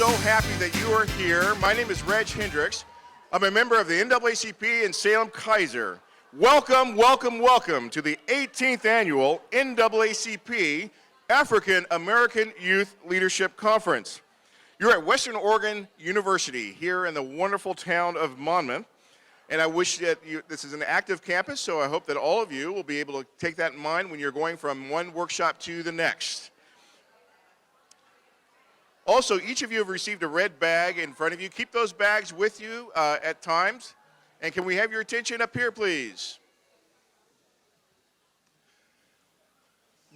so happy that you are here. My name is Reg Hendricks. I'm a member of the NAACP in Salem-Keizer. Welcome, welcome, welcome to the 18th Annual NAACP African American Youth Leadership Conference. You're at Western Oregon University here in the wonderful town of Monmouth. And I wish that this is an active campus, so I hope that all of you will be able to take that in mind when you're going from one workshop to the next. Also, each of you have received a red bag in front of you. Keep those bags with you at times. And can we have your attention up here, please?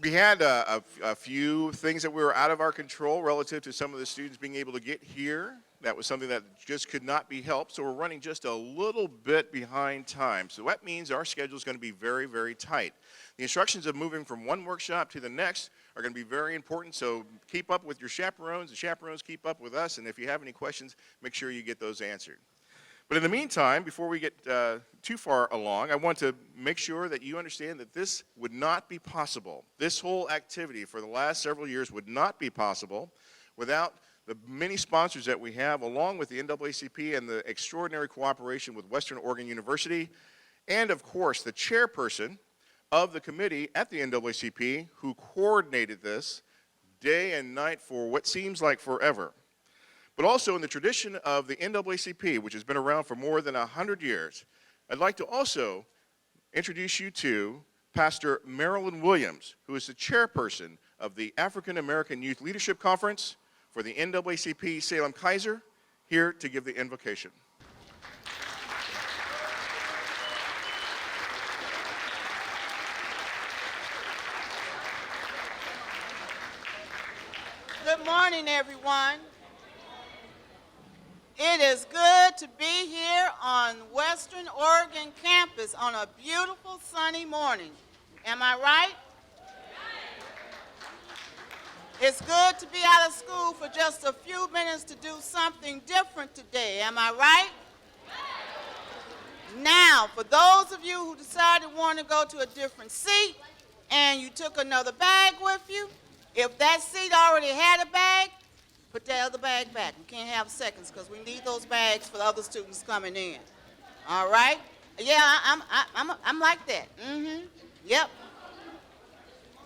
We had a few things that were out of our control relative to some of the students being able to get here. That was something that just could not be helped, so we're running just a little bit behind time. So that means our schedule is going to be very, very tight. The instructions of moving from one workshop to the next are going to be very important, so keep up with your chaperones. The chaperones keep up with us, and if you have any questions, make sure you get those answered. But in the meantime, before we get too far along, I want to make sure that you understand that this would not be possible. This whole activity for the last several years would not be possible without the many sponsors that we have, along with the NAACP and the extraordinary cooperation with Western Oregon University, and of course the chairperson of the committee at the NAACP who coordinated this day and night for what seems like forever. But also in the tradition of the NAACP, which has been around for more than 100 years, I'd like to also introduce you to Pastor Marilyn Williams, who is the chairperson of the African American Youth Leadership Conference for the NAACP Salem-Keizer, here to give the invocation. Good morning, everyone. It is good to be here on Western Oregon campus on a beautiful sunny morning. Am I right? It's good to be out of school for just a few minutes to do something different today. Am I right? Now, for those of you who decided to want to go to a different seat and you took another bag with you, if that seat already had a bag, put that other bag back. We can't have seconds because we need those bags for the other students coming in. All right? Yeah, I'm like that. Yep.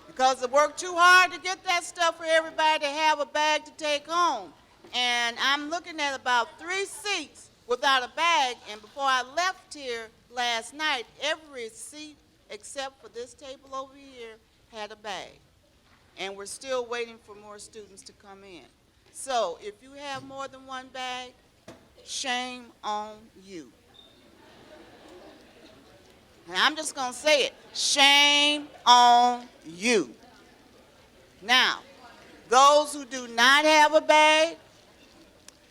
Because I worked too hard to get that stuff for everybody to have a bag to take home. And I'm looking at about 3 seats without a bag, and before I left here last night, every seat except for this table over here had a bag. And we're still waiting for more students to come in. So if you have more than one bag, shame on you. And I'm just going to say it, shame on you. Now, those who do not have a bag,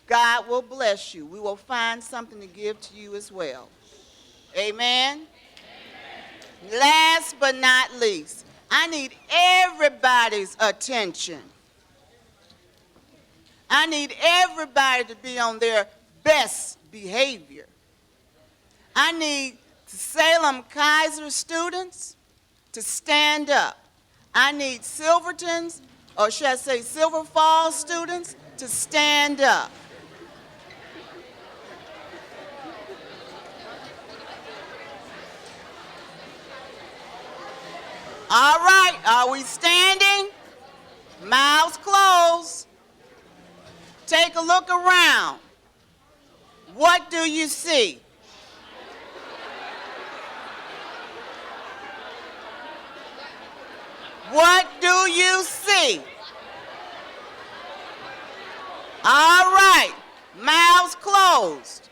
God will bless you. We will find something to give to you as well. Amen? Amen. Last but not least, I need everybody's attention. I need everybody to be on their best behavior. I need Salem-Keizer students to stand up. I need Silverton's, or should I say Silver Falls students, to stand up. All right, are we standing? Mouths closed. Take a look around. What do you see? What do you see? All right, mouths closed.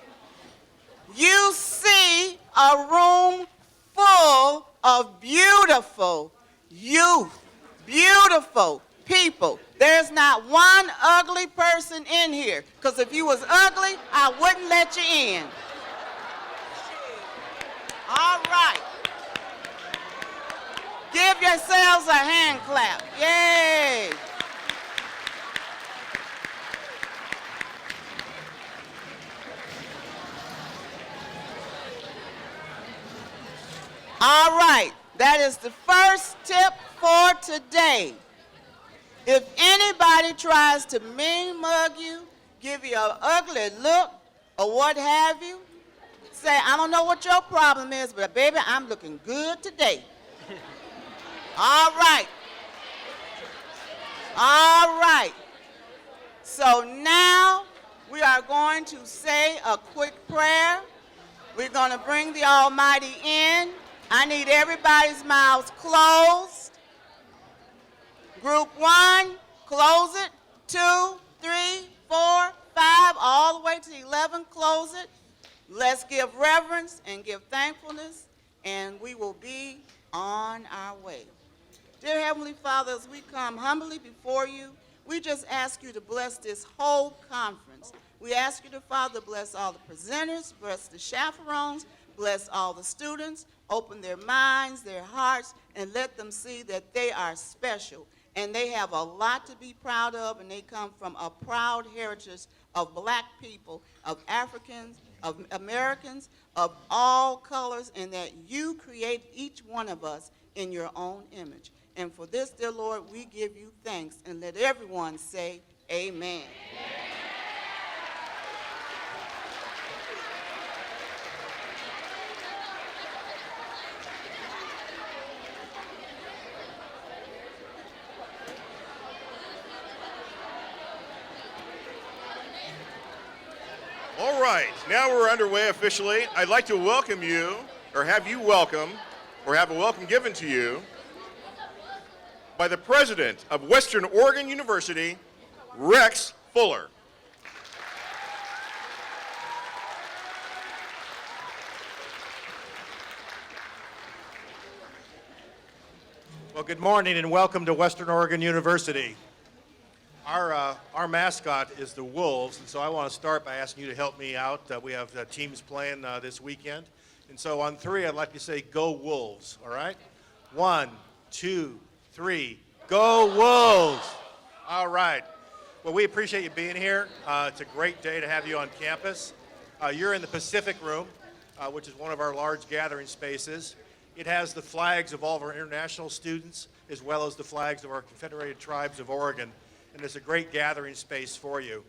You see a room full of beautiful youth, beautiful people. There's not one ugly person in here, because if you was ugly, I wouldn't let you in. All right. Give yourselves a hand clap. Yay. All right, that is the first tip for today. If anybody tries to mean mug you, give you an ugly look or what have you, say, I don't know what your problem is, but baby, I'm looking good today. All right. All right. So now we are going to say a quick prayer. We're going to bring the Almighty in. I need everybody's mouths closed. Group 1, close it. 2, 3, 4, 5, all the way to 11, close it. Let's give reverence and give thankfulness, and we will be on our way. Dear Heavenly Father, as we come humbly before you, we just ask you to bless this whole conference. We ask you to, Father, bless all the presenters, bless the chaperones, bless all the students, open their minds, their hearts, and let them see that they are special. And they have a lot to be proud of, and they come from a proud heritage of black people, of Africans, of Americans, of all colors, and that you create each one of us in your own image. And for this, dear Lord, we give you thanks, and let everyone say amen. All right, now we're underway officially. I'd like to welcome you, or have you welcome, or have a welcome given to you by the president of Western Oregon University, Rex Fuller. Well, good morning and welcome to Western Oregon University. Our mascot is the Wolves, and so I want to start by asking you to help me out. We have teams playing this weekend, and so on 3, I'd like to say, go Wolves, all right? 1, 2, 3, go Wolves! All right. Well, we appreciate you being here. It's a great day to have you on campus. You're in the Pacific Room, which is one of our large gathering spaces. It has the flags of all of our international students, as well as the flags of our Confederated Tribes of Oregon. And it's a great gathering space for you.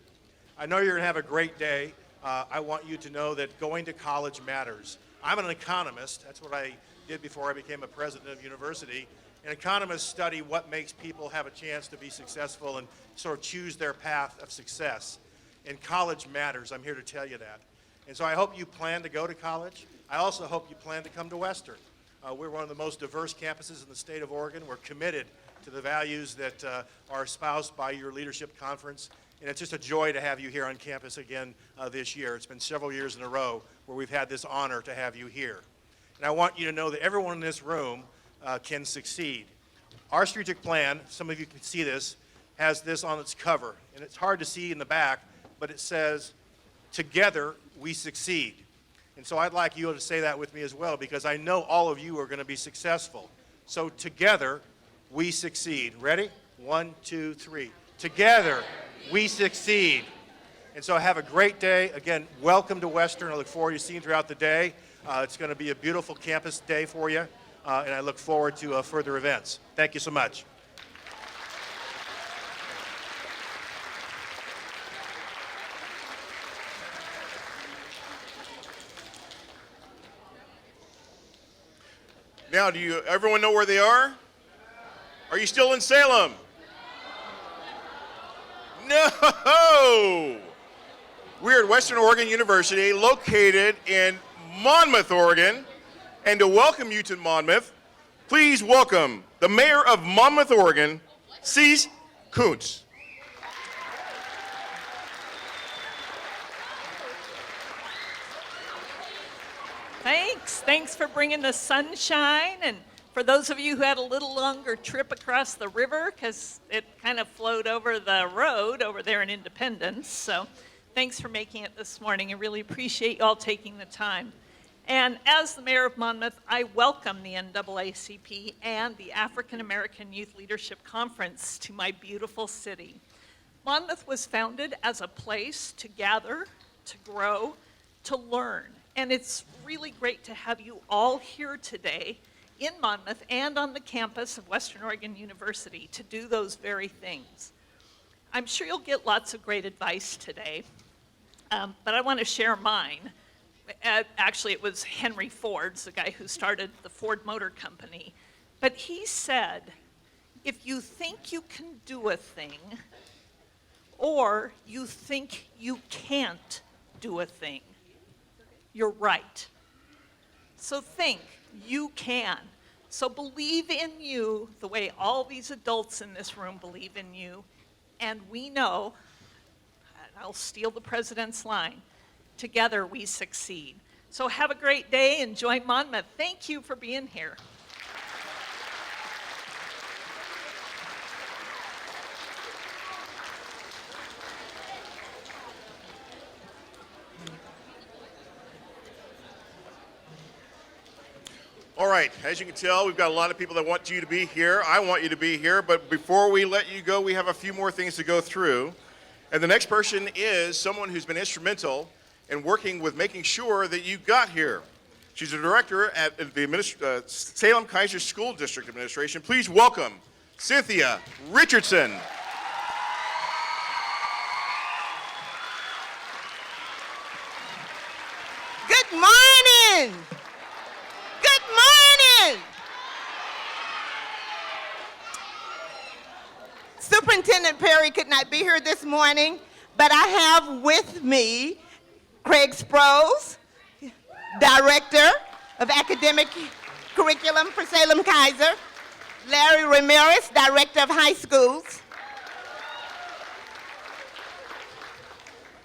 I know you're going to have a great day. I want you to know that going to college matters. I'm an economist. That's what I did before I became a president of university. And economists study what makes people have a chance to be successful and sort of choose their path of success. And college matters. I'm here to tell you that. And so I hope you plan to go to college. I also hope you plan to come to Western. We're one of the most diverse campuses in the state of Oregon. We're committed to the values that are espoused by your leadership conference. And it's just a joy to have you here on campus again this year. It's been several years in a row where we've had this honor to have you here. And I want you to know that everyone in this room can succeed. Our strategic plan, some of you can see this, has this on its cover. And it's hard to see in the back, but it says, together we succeed. And so I'd like you to say that with me as well, because I know all of you are going to be successful. So together we succeed. Ready? 1, 2, 3. Together we succeed. And so have a great day. Again, welcome to Western. I look forward to seeing you throughout the day. It's going to be a beautiful campus day for you, and I look forward to further events. Thank you so much. Now, do everyone know where they are? Are you still in Salem? No! We're at Western Oregon University, located in Monmouth, Oregon. And to welcome you to Monmouth, please welcome the mayor of Monmouth, Oregon, Cease Kuntz. Thanks for bringing the sunshine, and for those of you who had a little longer trip across the river, because it kind of flowed over the road over there in Independence, so thanks for making it this morning. I really appreciate you all taking the time. And as the mayor of Monmouth, I welcome the NAACP and the African American Youth Leadership Conference to my beautiful city. Monmouth was founded as a place to gather, to grow, to learn. And it's really great to have you all here today in Monmouth and on the campus of Western Oregon University to do those very things. I'm sure you'll get lots of great advice today, but I want to share mine. Actually, it was Henry Ford's, the guy who started the Ford Motor Company. But he said, if you think you can do a thing, or you think you can't do a thing, you're right. So think, you can. So believe in you the way all these adults in this room believe in you. And we know, and I'll steal the president's line, together we succeed. So have a great day, enjoy Monmouth. Thank you for being here. All right, as you can tell, we've got a lot of people that want you to be here. I want you to be here, but before we let you go, we have a few more things to go through. And the next person is someone who's been instrumental in working with making sure that you got here. She's a director at the Salem-Keizer School District Administration. Please welcome Cynthia Richardson. Good morning. Good morning. Superintendent Perry could not be here this morning, but I have with me Craig Sproles, Director of Academic Curriculum for Salem-Keizer, Larry Ramirez, Director of High Schools.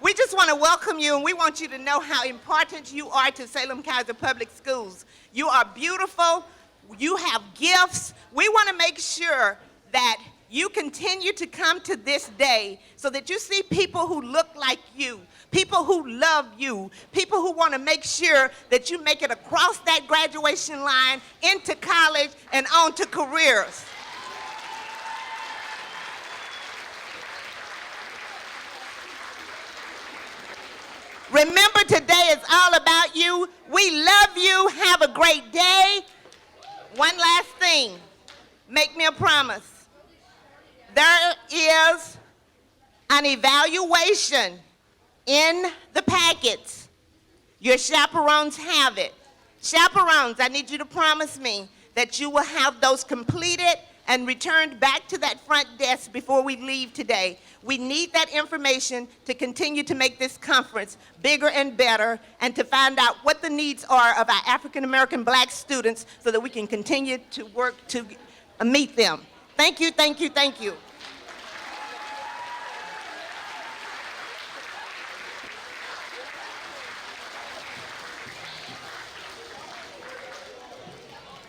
We just want to welcome you, and we want you to know how important you are to Salem-Keizer Public Schools. You are beautiful. You have gifts. We want to make sure that you continue to come to this day so that you see people who look like you, people who love you, people who want to make sure that you make it across that graduation line into college and on to careers. Remember, today is all about you. We love you. Have a great day. One last thing. Make me a promise. There is an evaluation in the packets. Your chaperones have it. Chaperones, I need you to promise me that you will have those completed and returned back to that front desk before we leave today. We need that information to continue to make this conference bigger and better and to find out what the needs are of our African American Black students so that we can continue to work to meet them. Thank you, thank you, thank you.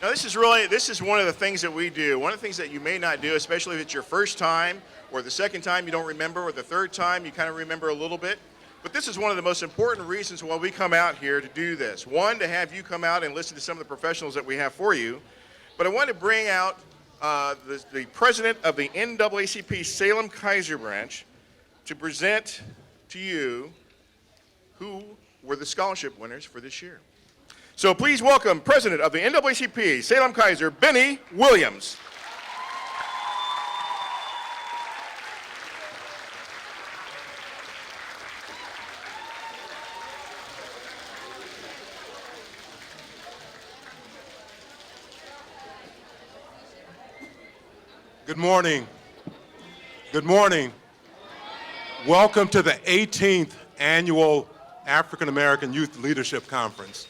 Now this is one of the things that we do. One of the things that you may not do, especially if it's your first time, or the second time you don't remember, or the third time you kind of remember a little bit. But this is one of the most important reasons why we come out here to do this. One, to have you come out and listen to some of the professionals that we have for you. But I want to bring out the president of the NAACP Salem-Keizer branch to present to you who were the scholarship winners for this year. So please welcome President of the NAACP Salem-Keizer, Benny Williams. Good morning. Good morning. Welcome to the 18th Annual African American Youth Leadership Conference.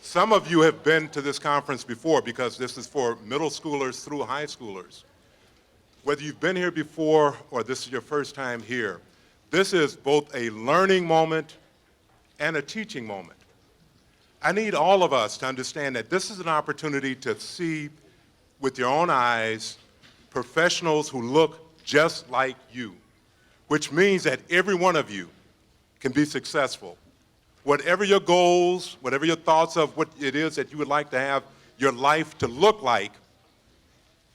Some of you have been to this conference before because this is for middle schoolers through high schoolers. Whether you've been here before or this is your first time here, this is both a learning moment and a teaching moment. I need all of us to understand that this is an opportunity to see with your own eyes professionals who look just like you, which means that every one of you can be successful. Whatever your goals, whatever your thoughts of what it is that you would like to have your life to look like,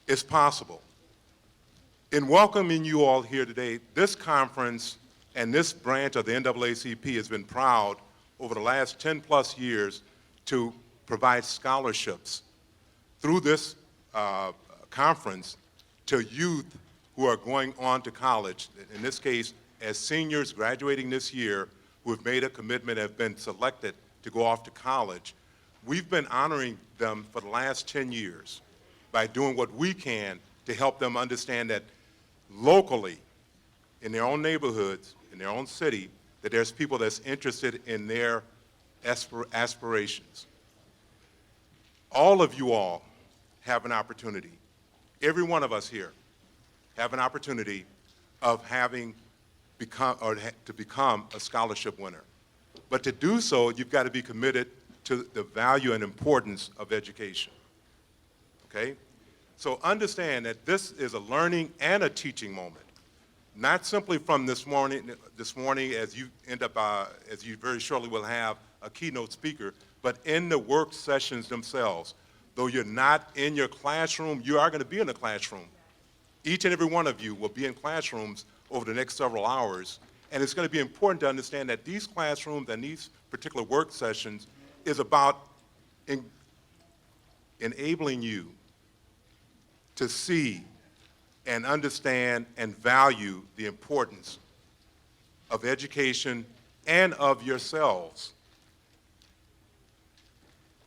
is possible. In welcoming you all here today, this conference and this branch of the NAACP has been proud over the last 10 plus years to provide scholarships through this conference to youth who are going on to college, in this case, as seniors graduating this year who have made a commitment, have been selected to go off to college, we've been honoring them for the last 10 years by doing what we can to help them understand that locally, in their own neighborhoods, in their own city, that there's people that's interested in their aspirations. All of you all have an opportunity, every one of us here have an opportunity of to become a scholarship winner. But to do so, you've got to be committed to the value and importance of education, okay? So understand that this is a learning and a teaching moment. Not simply from this morning as you end up, as you very shortly will have a keynote speaker, but in the work sessions themselves. Though you're not in your classroom, you are going to be in a classroom. Each and every one of you will be in classrooms over the next several hours, and it's going to be important to understand that these classrooms and these particular work sessions is about enabling you to see and understand and value the importance of education and of yourselves.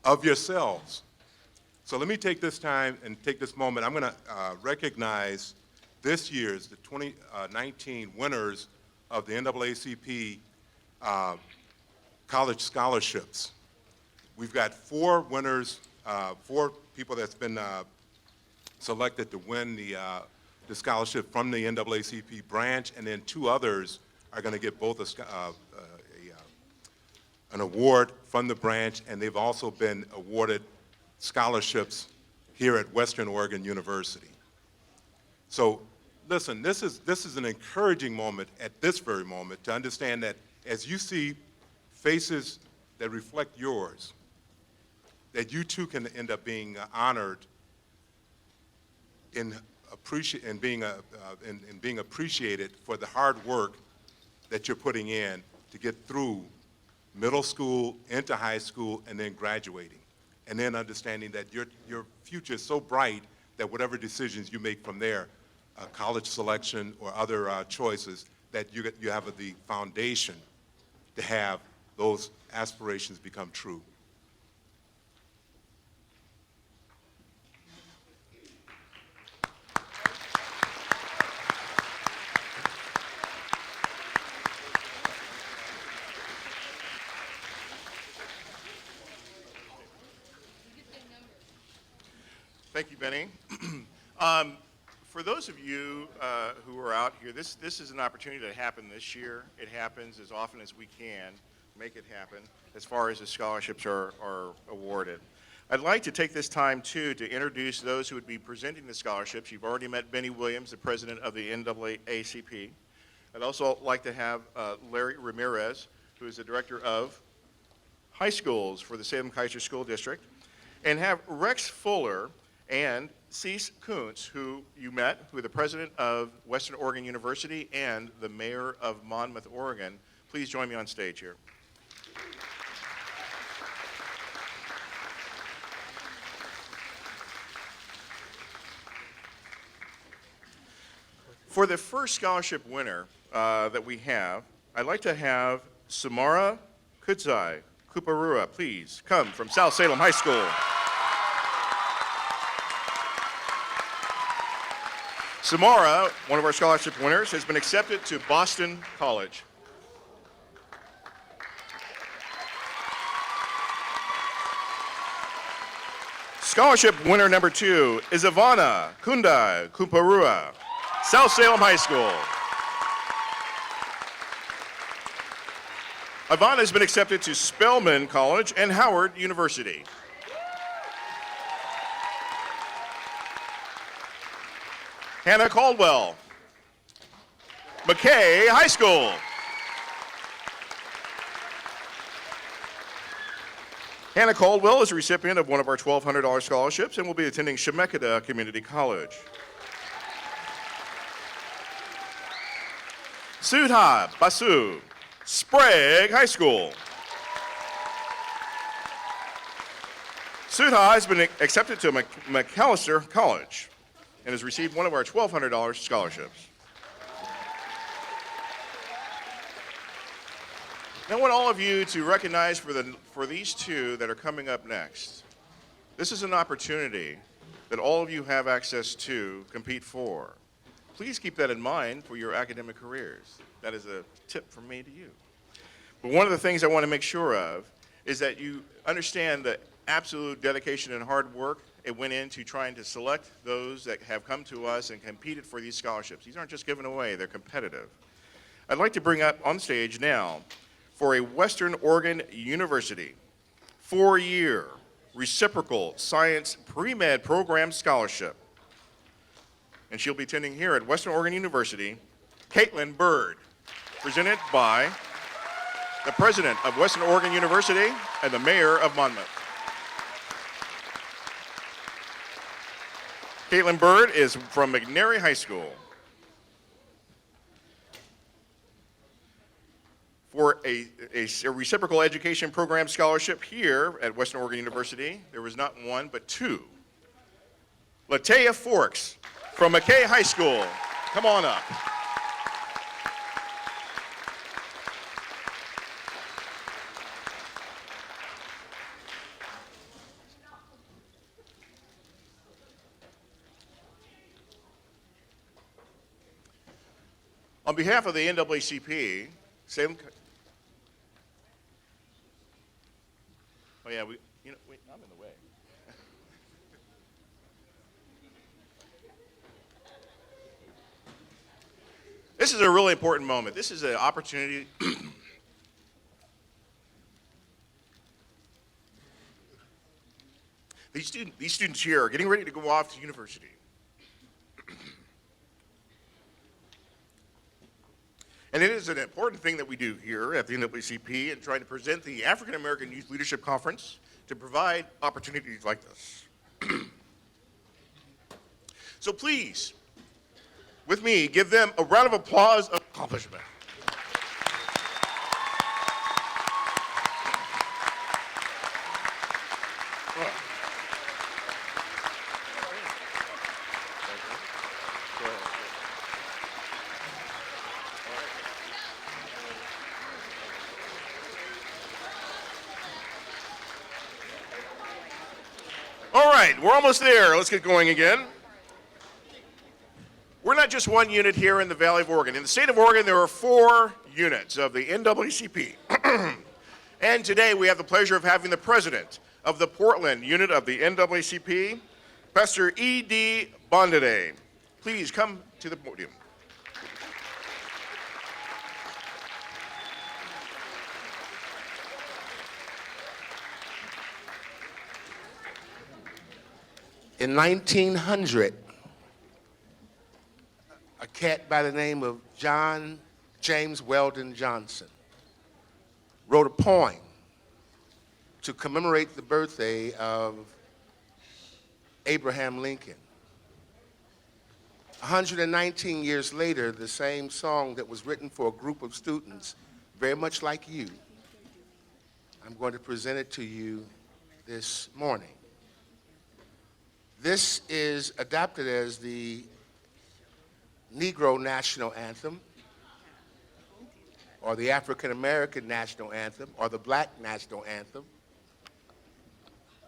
Of yourselves. So let me take this time and take this moment. I'm going to recognize this year's, the 2019 winners of the NAACP college scholarships. We've got 4 winners, 4 people that's been selected to win the scholarship from the NAACP branch, and then 2 others are going to get both an award from the branch, and they've also been awarded scholarships here at Western Oregon University. So listen, this is an encouraging moment at this very moment to understand that as you see faces that reflect yours, that you too can end up being honored in being appreciated for the hard work that you're putting in to get through middle school, into high school, and then graduating. And then understanding that your future is so bright that whatever decisions you make from there, college selection or other choices, that you have the foundation to have those aspirations become true. Thank you, Benny. For those of you who are out here, this is an opportunity that happened this year. It happens as often as we can make it happen as far as the scholarships are awarded. I'd like to take this time, too, to introduce those who would be presenting the scholarships. You've already met Benny Williams, the president of the NAACP. I'd also like to have Larry Ramirez, who is the director of high schools for the Salem-Keizer School District, and have Rex Fuller and Cease Kuntz, who you met, who are the president of Western Oregon University and the mayor of Monmouth, Oregon. Please join me on stage here. For the first scholarship winner that we have, I'd like to have Samara Kudzai Kuparua, please come from South Salem High School. Samara, one of our scholarship winners, has been accepted to Boston College. Scholarship winner number 2 is Ivana Kunda Kuparua, South Salem High School. Ivana has been accepted to Spelman College and Howard University. Hannah Caldwell, McKay High School. Hannah Caldwell is a recipient of one of our $1,200 scholarships and will be attending Chemeketa Community College. Sudha Basu, Sprague High School. Sudha has been accepted to McAllister College. and has received one of our $1,200 scholarships. I want all of you to recognize for these two that are coming up next. This is an opportunity that all of you have access to compete for. Please keep that in mind for your academic careers. That is a tip from me to you. But one of the things I want to make sure of is that you understand the absolute dedication and hard work it went into trying to select those that have come to us and competed for these scholarships. These aren't just given away, they're competitive. I'd like to bring up on stage now for a Western Oregon University 4-year reciprocal science pre-med program scholarship. And she'll be attending here at Western Oregon University, Caitlin Bird, presented by the president of Western Oregon University and the mayor of Monmouth. Caitlin Bird is from McNary High School. For a reciprocal education program scholarship here at Western Oregon University, there was not one, but two. Latea Forks from McKay High School. Come on up. On behalf of the NAACP, Salem. Oh yeah, wait, I'm in the way. This is a really important moment. This is an opportunity. These students here are getting ready to go off to university. And it is an important thing that we do here at the NAACP in trying to present the African American Youth Leadership Conference to provide opportunities like this. So please, with me, give them a round of applause of accomplishment. All right, we're almost there. Let's get going again. We're not just one unit here in the Valley of Oregon. In the state of Oregon, there are 4 units of the NAACP. And today we have the pleasure of having the president of the Portland unit of the NAACP, Pastor E.D. Bondade. Please come to the podium. In 1900, a cat by the name of John James Weldon Johnson wrote a poem to commemorate the birthday of Abraham Lincoln. 119 years later, the same song that was written for a group of students, very much like you, I'm going to present it to you this morning. This is adopted as the Negro National Anthem, or the African American National Anthem, or the Black National Anthem.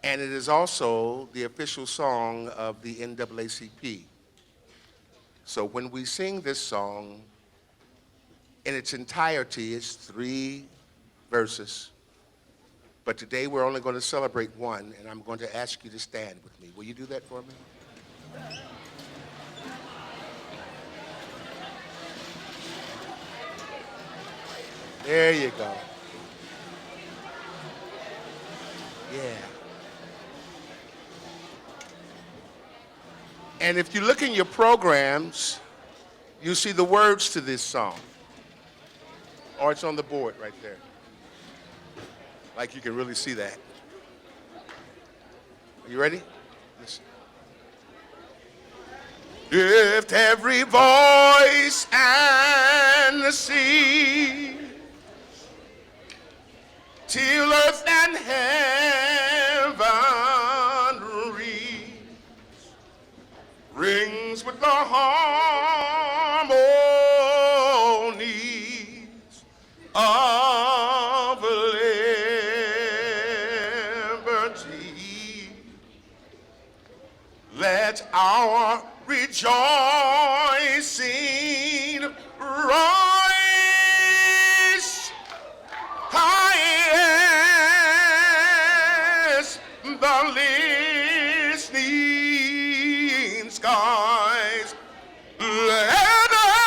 And it is also the official song of the NAACP. So when we sing this song, in its entirety, it's 3 verses. But today we're only going to celebrate one, and I'm going to ask you to stand with me. Will you do that for me? There you go. Yeah. And if you look in your programs, you see the words to this song. Or it's on the board right there. Like you can really see that. Are you ready? Listen. Lift every voice and sing till earth and heaven reach, rings let our rejoicing rise high as the listening skies. Let us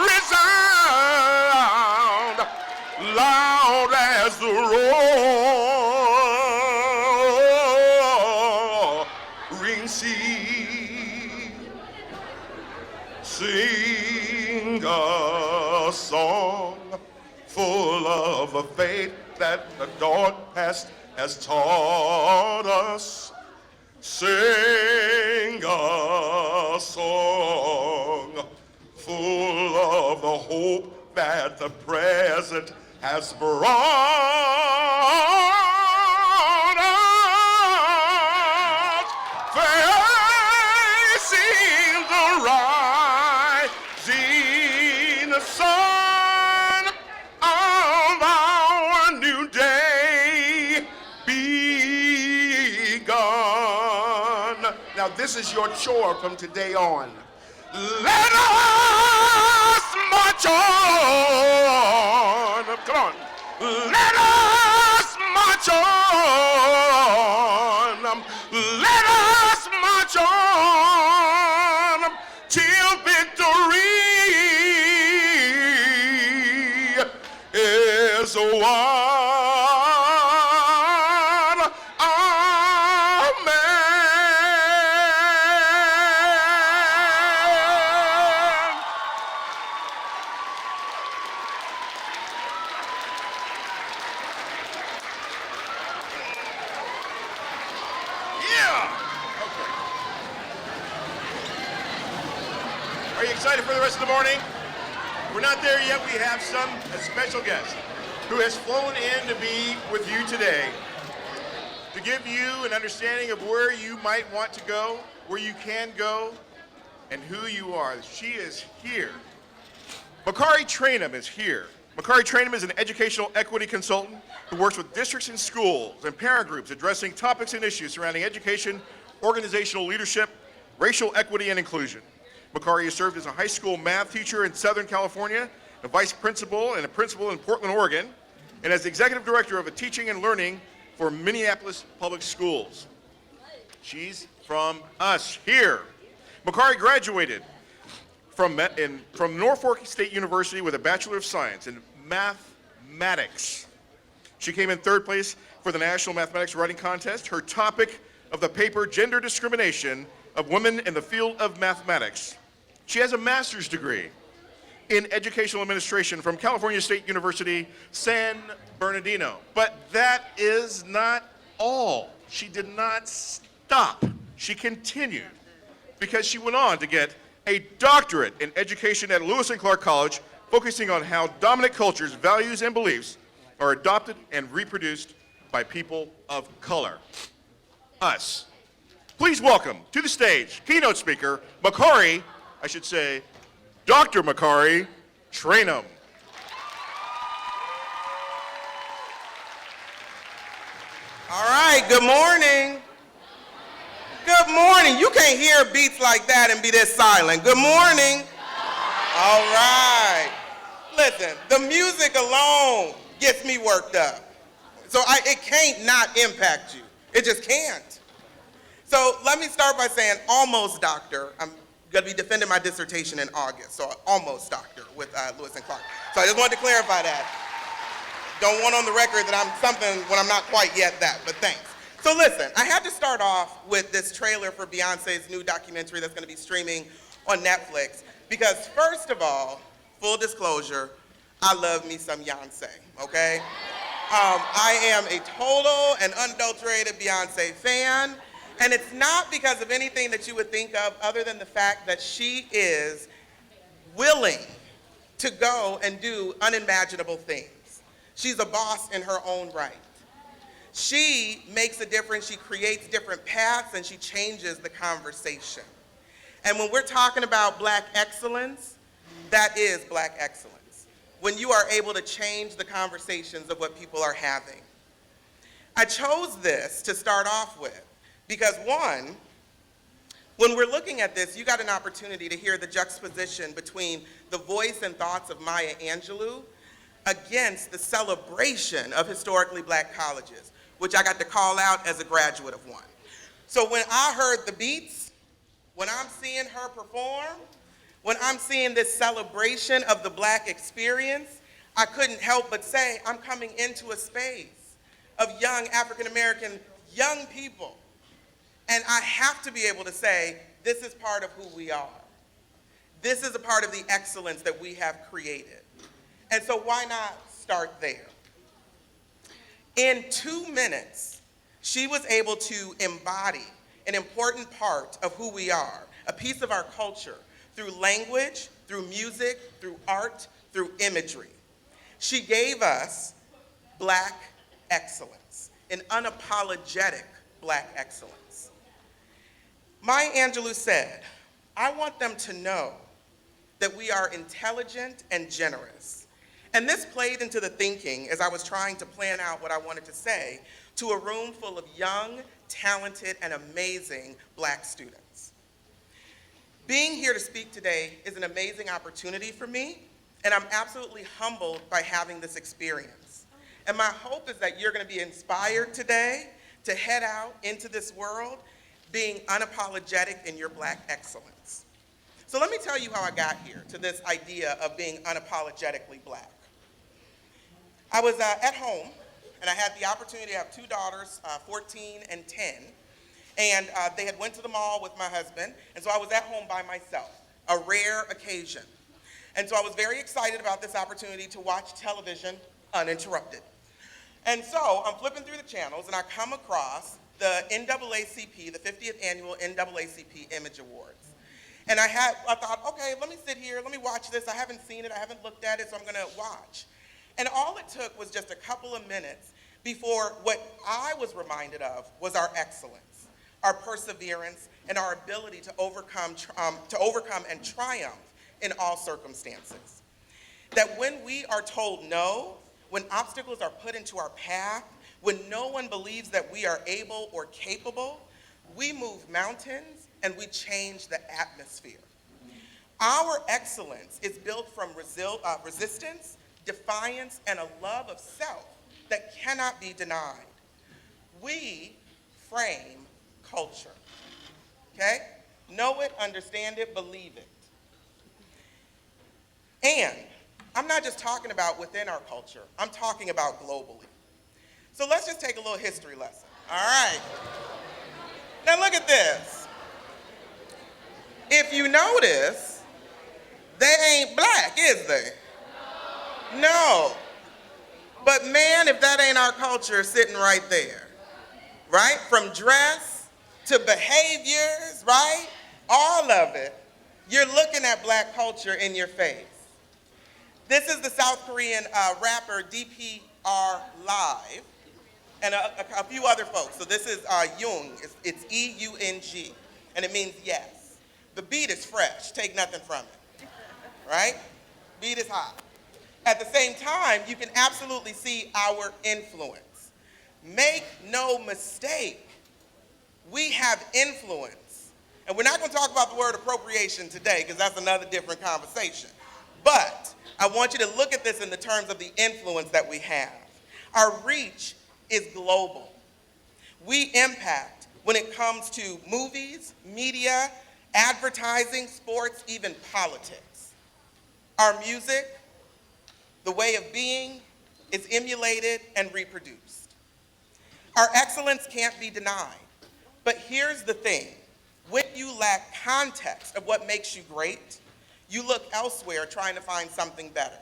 resound loud as the roaring sea. Sing a song full of a faith that the dawn past has taught us. Sing a song full of the hope that the present has brought us. Facing the rising sun of our new day begun. Now this is your chore from today on. Let us march on. Come on. Let us march on. Let us march on till victory is won. Are you excited for the rest of the morning? We're not there yet. We have a special guest who has flown in to be with you today to give you an understanding of where you might want to go, where you can go, and who you are. She is here. Makari Trainor is here. Makari Trainor is an educational equity consultant who works with districts and schools and parent groups addressing topics and issues surrounding education, organizational leadership, racial equity, and inclusion. Makari has served as a high school math teacher in Southern California, a vice principal and a principal in Portland, Oregon, and as the executive director of a teaching and learning for Minneapolis Public Schools. She's from us here. Makari graduated from Norfolk State University with a Bachelor of Science in mathematics. She came in third place for the National Mathematics Writing Contest. Her topic of the paper, Gender Discrimination of Women in the Field of Mathematics. She has a master's degree in educational administration from California State University, San Bernardino. But that is not all. She did not stop. She continued because she went on to get a doctorate in education at Lewis and Clark College, focusing on how dominant cultures, values, and beliefs are adopted and reproduced by people of color. Us. Please welcome to the stage, keynote speaker, Makari, I should say, Dr. Makari Trainor. All right, good morning. Good morning. You can't hear beats like that and be this silent. Good morning. All right. Listen, the music alone gets me worked up. So it can't not impact you. It just can't. So let me start by saying almost doctor. I'm going to be defending my dissertation in August, so almost doctor with Lewis and Clark. So I just wanted to clarify that. Don't want on the record that I'm something when I'm not quite yet that, but thanks. So listen, I had to start off with this trailer for Beyonce's new documentary that's going to be streaming on Netflix because first of all, full disclosure, I love me some Beyonce, okay? I am a total and unadulterated Beyonce fan. And it's not because of anything that you would think of other than the fact that she is willing to go and do unimaginable things. She's a boss in her own right. She makes a difference, she creates different paths, and she changes the conversation. And when we're talking about Black excellence, that is Black excellence. When you are able to change the conversations of what people are having. I chose this to start off with Because one, when we're looking at this, you got an opportunity to hear the juxtaposition between the voice and thoughts of Maya Angelou against the celebration of historically black colleges, which I got to call out as a graduate of one. So when I heard the beats, when I'm seeing her perform, when I'm seeing this celebration of the black experience, I couldn't help but say, I'm coming into a space of young African-American young people. And I have to be able to say, this is part of who we are. This is a part of the excellence that we have created. And so why not start there? In 2 minutes, she was able to embody an important part of who we are, a piece of our culture, through language, through music, through art, through imagery. She gave us black excellence, an unapologetic black excellence. Maya Angelou said, I want them to know that we are intelligent and generous. And this played into the thinking as I was trying to plan out what I wanted to say to a room full of young, talented, and amazing black students. Being here to speak today is an amazing opportunity for me, and I'm absolutely humbled by having this experience. And my hope is that you're going to be inspired today to head out into this world being unapologetic in your black excellence. So let me tell you how I got here to this idea of being unapologetically black. I was at home, and I had the opportunity to have two daughters, 14 and 10, and they had went to the mall with my husband, and so I was at home by myself, a rare occasion. And so I was very excited about this opportunity to watch television uninterrupted. And so I'm flipping through the channels, and I come across the NAACP, the 50th Annual NAACP Image Awards. And I thought, okay, let me sit here, let me watch this. I haven't seen it, I haven't looked at it, so I'm gonna watch. And all it took was just a couple of minutes before what I was reminded of was our excellence, our perseverance, and our ability to overcome and triumph in all circumstances. That when we are told no, when obstacles are put into our path, when no one believes that we are able or capable, we move mountains and we change the atmosphere. Our excellence is built from resistance, defiance, and a love of self that cannot be denied. We frame culture, okay? Know it, understand it, believe it. And I'm not just talking about within our culture, I'm talking about globally. So let's just take a little history lesson, all right? Now look at this. If you notice, they ain't black, is they? No. But man, if that ain't our culture sitting right there, right? From dress to behaviors, right? All of it, you're looking at black culture in your face. This is the South Korean rapper DPR Live and a few other folks. So this is Jung, it's E-U-N-G, and it means yes. The beat is fresh, take nothing from it, right? Beat is hot. At the same time, you can absolutely see our influence. Make no mistake, we have influence. And we're not going to talk about the word appropriation today because that's another different conversation. But I want you to look at this in the terms of the influence that we have. Our reach is global. We impact when it comes to movies, media, advertising, sports, even politics. Our music, the way of being, is emulated and reproduced. Our excellence can't be denied. But here's the thing. When you lack context of what makes you great, you look elsewhere trying to find something better.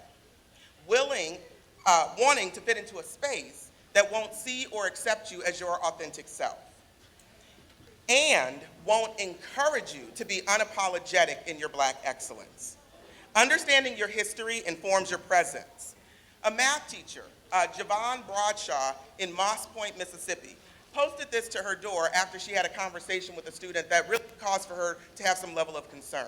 Wanting to fit into a space that won't see or accept you as your authentic self. And won't encourage you to be unapologetic in your black excellence. Understanding your history informs your presence. A math teacher, Javon Bradshaw in Moss Point, Mississippi, posted this to her door after she had a conversation with a student that really caused for her to have some level of concern.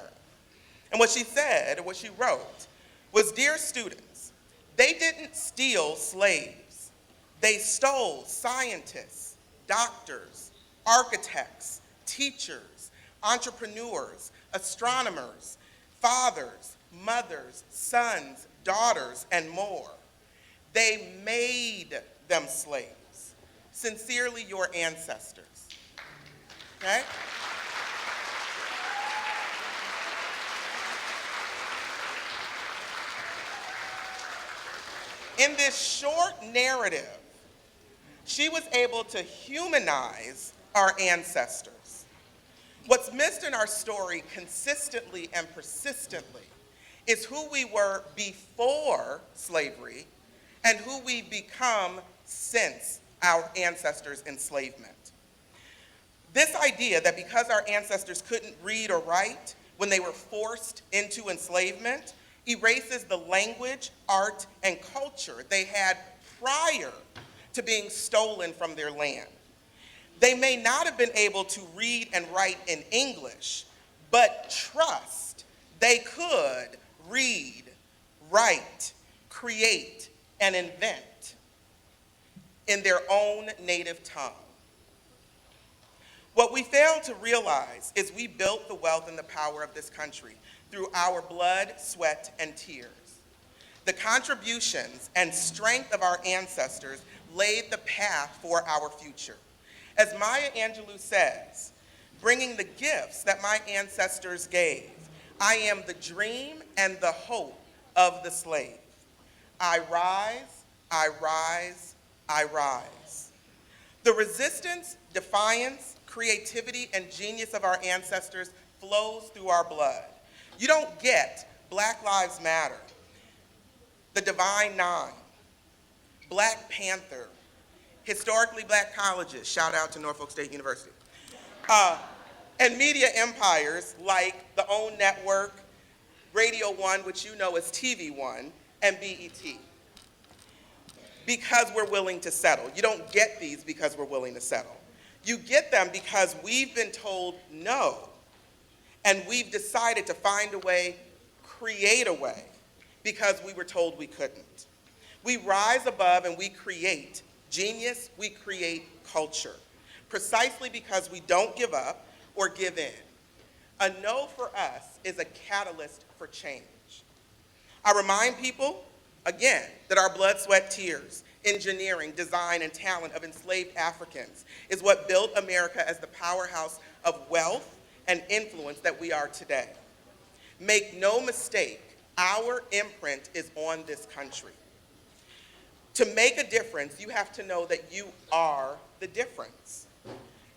And what she said, or what she wrote, was, "Dear students, they didn't steal slaves. They stole scientists, doctors, architects, teachers, entrepreneurs, astronomers, fathers, mothers, sons, daughters, and more. They made them slaves. Sincerely, your ancestors. Okay? In this short narrative, she was able to humanize our ancestors. What's missed in our story consistently and persistently is who we were before slavery and who we become since our ancestors' enslavement. This idea that because our ancestors couldn't read or write when they were forced into enslavement erases the language, art, and culture they had prior to being stolen from their land. They may not have been able to read and write in English, but trust they could read, write, create, and invent in their own native tongue. What we fail to realize is we built the wealth and the power of this country through our blood, sweat, and tears. The contributions and strength of our ancestors laid the path for our future. As Maya Angelou says, bringing the gifts that my ancestors gave, I am the dream and the hope of the slave. I rise, I rise, I rise. The resistance, defiance, creativity, and genius of our ancestors flows through our blood. You don't get Black Lives Matter, the Divine Nine, Black Panther, historically black colleges, shout out to Norfolk State University, and media empires like the OWN Network, Radio One, which you know as TV One, and BET, because we're willing to settle. You don't get these because we're willing to settle. You get them because we've been told no, and we've decided to find a way, create a way, because we were told we couldn't. We rise above and we create genius, we create culture, precisely because we don't give up or give in. A no for us is a catalyst for change. I remind people, again, that our blood, sweat, tears, engineering, design, and talent of enslaved Africans is what built America as the powerhouse of wealth and influence that we are today. Make no mistake, our imprint is on this country. To make a difference, you have to know that you are the difference.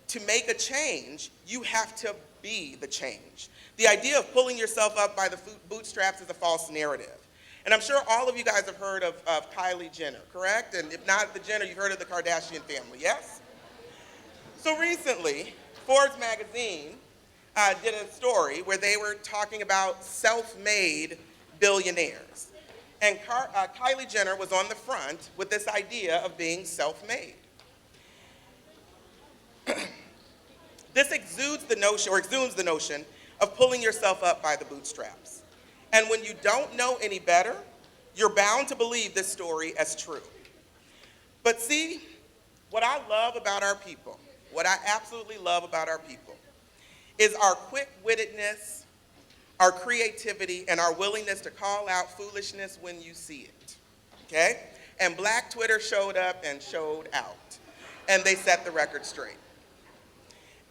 To make a change, you have to be the change. The idea of pulling yourself up by the bootstraps is a false narrative. And I'm sure all of you guys have heard of Kylie Jenner, correct? And if not the Jenner, you've heard of the Kardashian family, yes? So recently, Forbes magazine did a story where they were talking about self-made billionaires. And Kylie Jenner was on the front with this idea of being self-made. This exudes the notion of pulling yourself up by the bootstraps. And when you don't know any better, you're bound to believe this story as true. But see, what I love about our people, what I absolutely love about our people, is our quick-wittedness, our creativity, and our willingness to call out foolishness when you see it, okay? And Black Twitter showed up and showed out, and they set the record straight.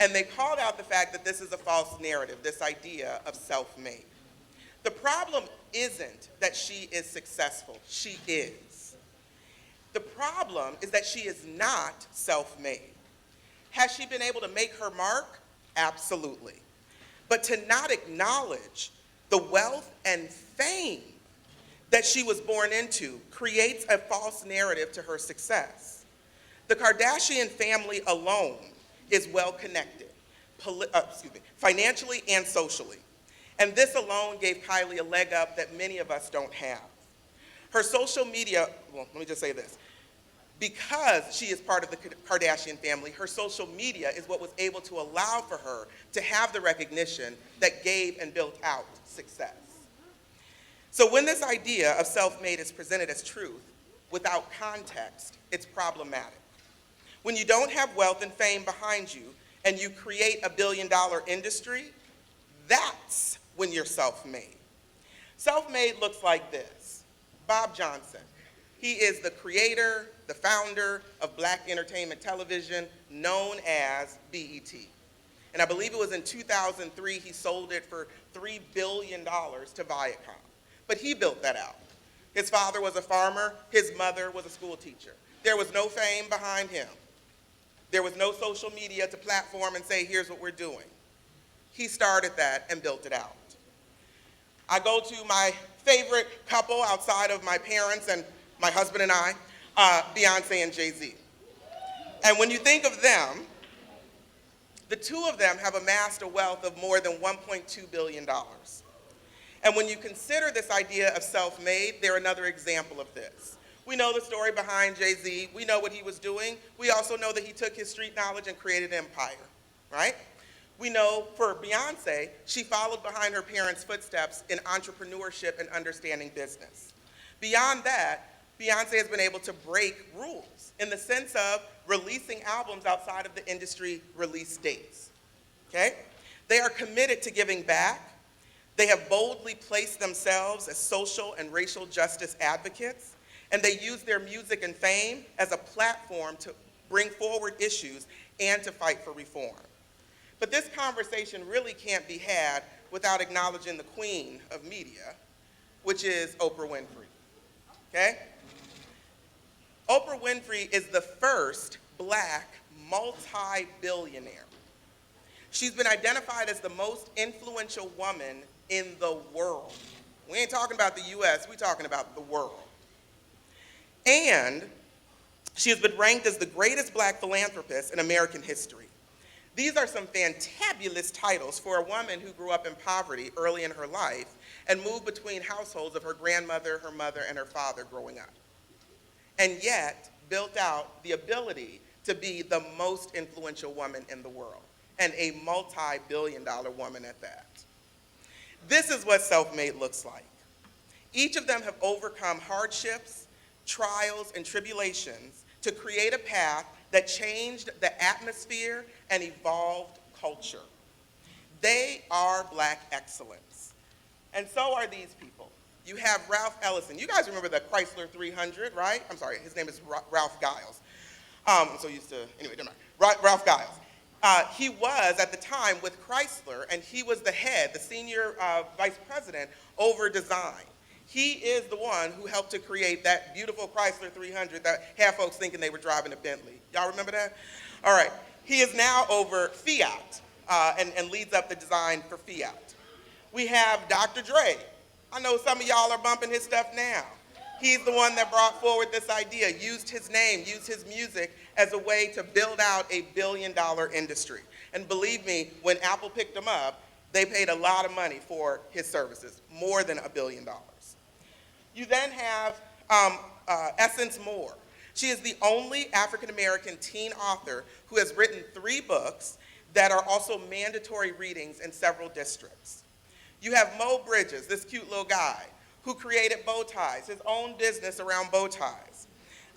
And they called out the fact that this is a false narrative, this idea of self-made. The problem isn't that she is successful, she is. The problem is that she is not self-made. Has she been able to make her mark? Absolutely. But to not acknowledge the wealth and fame that she was born into creates a false narrative to her success. The Kardashian family alone is well connected, financially and socially. And this alone gave Kylie a leg up that many of us don't have. Her social media, well, let me just say this. Because she is part of the Kardashian family, her social media is what was able to allow for her to have the recognition that gave and built out success. So when this idea of self-made is presented as truth without context, it's problematic. When you don't have wealth and fame behind you, and you create $1 billion industry, that's when you're self-made. Self-made looks like this. Bob Johnson. He is the creator, the founder of Black entertainment television, known as BET. And I believe it was in 2003 he sold it for $3 billion to Viacom. But he built that out. His father was a farmer, his mother was a school teacher. There was no fame behind him. There was no social media to platform and say, here's what we're doing. He started that and built it out. I go to my favorite couple outside of my parents and my husband and I, Beyonce and Jay-Z. And when you think of them, the two of them have amassed a wealth of more than $1.2 billion. And when you consider this idea of self-made, they're another example of this. We know the story behind Jay-Z. We know what he was doing. We also know that he took his street knowledge and created an empire, right? We know for Beyonce, she followed behind her parents' footsteps in entrepreneurship and understanding business. Beyond that, Beyonce has been able to break rules in the sense of releasing albums outside of the industry release dates, okay? They are committed to giving back. They have boldly placed themselves as social and racial justice advocates, and they use their music and fame as a platform to bring forward issues and to fight for reform. But this conversation really can't be had without acknowledging the queen of media, which is Oprah Winfrey, okay? Oprah Winfrey is the first Black multi-billionaire. She's been identified as the most influential woman in the world. We ain't talking about the US, we're talking about the world. And she has been ranked as the greatest Black philanthropist in American history. These are some fantabulous titles for a woman who grew up in poverty early in her life and moved between households of her grandmother, her mother, and her father growing up. And yet built out the ability to be the most influential woman in the world, and a multi-billion-dollar woman at that. This is what self-made looks like. Each of them have overcome hardships, trials, and tribulations to create a path that changed the atmosphere and evolved culture. They are Black excellence. And so are these people. You have Ralph Ellison. You guys remember the Chrysler 300, right? I'm sorry, his name is Ralph Giles. I'm so used to, anyway, never mind. Ralph Giles. He was, at the time, with Chrysler, and he was the head, the senior vice president over design. He is the one who helped to create that beautiful Chrysler 300 that had folks thinking they were driving a Bentley. Y'all remember that? All right. He is now over Fiat and leads up the design for Fiat. We have Dr. Dre. I know some of y'all are bumping his stuff now. He's the one that brought forward this idea, used his name, used his music as a way to build out a billion-dollar industry. And believe me, when Apple picked him up, they paid a lot of money for his services, more than $1 billion. You then have Essence Moore. She is the only African-American teen author who has written 3 books that are also mandatory readings in several districts. You have Mo Bridges, this cute little guy, who created bow ties, his own business around bow ties.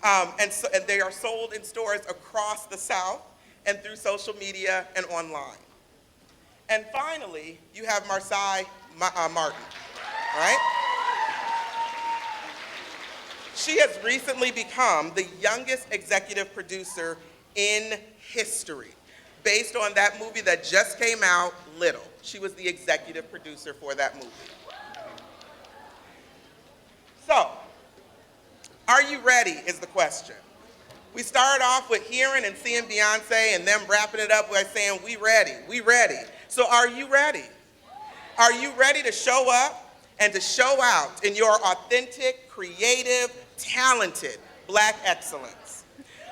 And they are sold in stores across the South and through social media and online. And finally, you have Marsai Martin, right? She has recently become the youngest executive producer in history, based on that movie that just came out, Little. She was the executive producer for that movie. So, are you ready is the question. We started off with hearing and seeing Beyonce and them wrapping it up by saying, we ready, we ready. So are you ready? Are you ready to show up and to show out in your authentic, creative, talented Black excellence?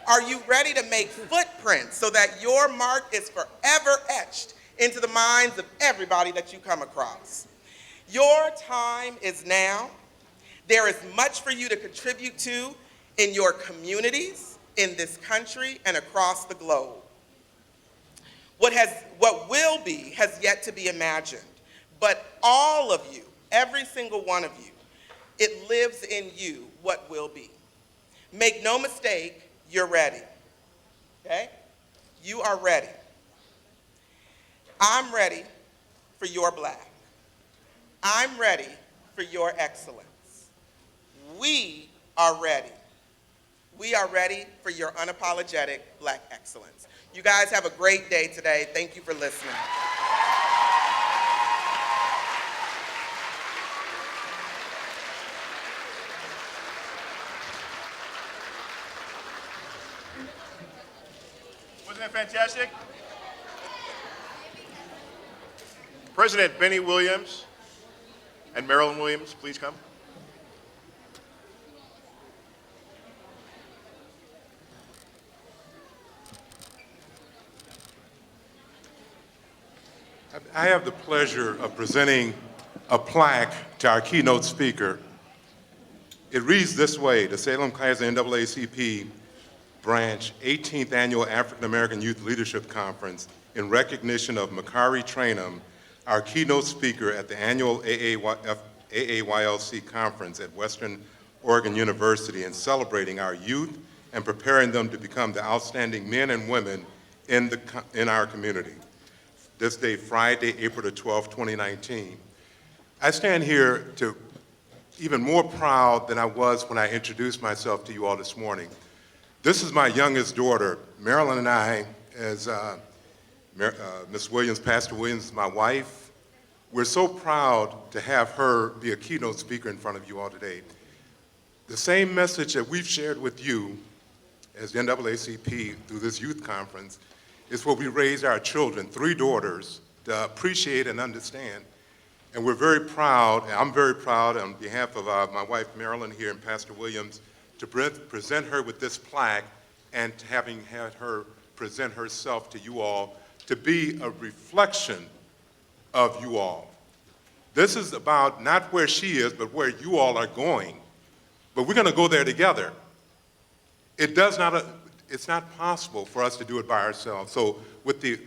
Are you ready to make footprints so that your mark is forever etched into the minds of everybody that you come across? Your time is now. There is much for you to contribute to in your communities, in this country, and across the globe. What will be has yet to be imagined, but all of you, every single one of you, it lives in you what will be. Make no mistake, you're ready, okay? You are ready. I'm ready for your black. I'm ready for your excellence. We are ready. We are ready for your unapologetic black excellence. You guys have a great day today. Thank you for listening. Wasn't that fantastic? President Benny Williams and Marilyn Williams, please come. I have the pleasure of presenting a plaque to our keynote speaker. It reads this way: the Salem-Keizer NAACP Branch 18th Annual African American Youth Leadership Conference in recognition of Makari Trainor, our keynote speaker at the annual AAYLC Conference at Western Oregon University, and celebrating our youth and preparing them to become the outstanding men and women in our community. This day, Friday, April the 12th, 2019. I stand here to even more proud than I was when I introduced myself to you all this morning. This is my youngest daughter. Marilyn and I, as Ms. Williams, Pastor Williams, is my wife. We're so proud to have her be a keynote speaker in front of you all today. The same message that we've shared with you as the NAACP through this youth conference is what we raise our children, 3 daughters, to appreciate and understand. And we're very proud, and I'm very proud on behalf of my wife Marilyn here and Pastor Williams, to present her with this plaque and having had her present herself to you all to be a reflection of you all. This is about not where she is, but where you all are going. But we're going to go there together. It's not possible for us to do it by ourselves. So with the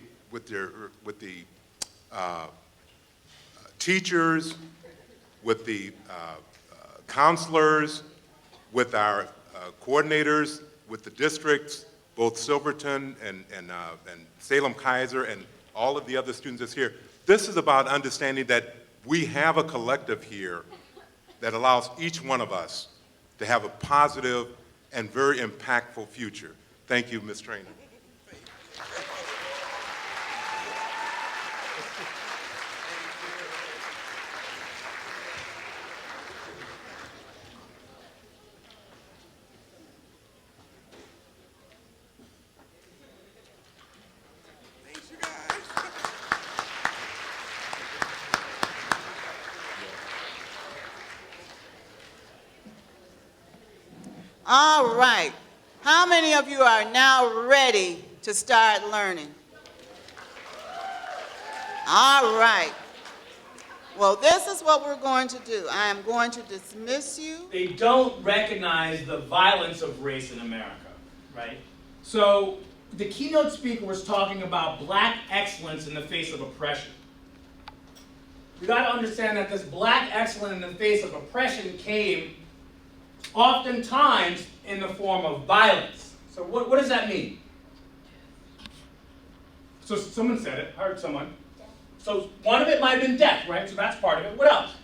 teachers, with the counselors, with our coordinators, with the districts, both Silverton and Salem-Keizer and all of the other students that's here, this is about understanding that we have a collective here that allows each one of us to have a positive and very impactful future. Thank you, Ms. Trainor. Thanks, you guys. All right. How many of you are now ready to start learning? All right. Well, this is what we're going to do. I am going to dismiss you. They don't recognize the violence of race in America, right? So the keynote speaker was talking about black excellence in the face of oppression. You got to understand that this black excellence in the face of oppression came oftentimes in the form of violence. So what does that mean? So someone said it, I heard someone. So one of it might have been death, right? So that's part of it. What else?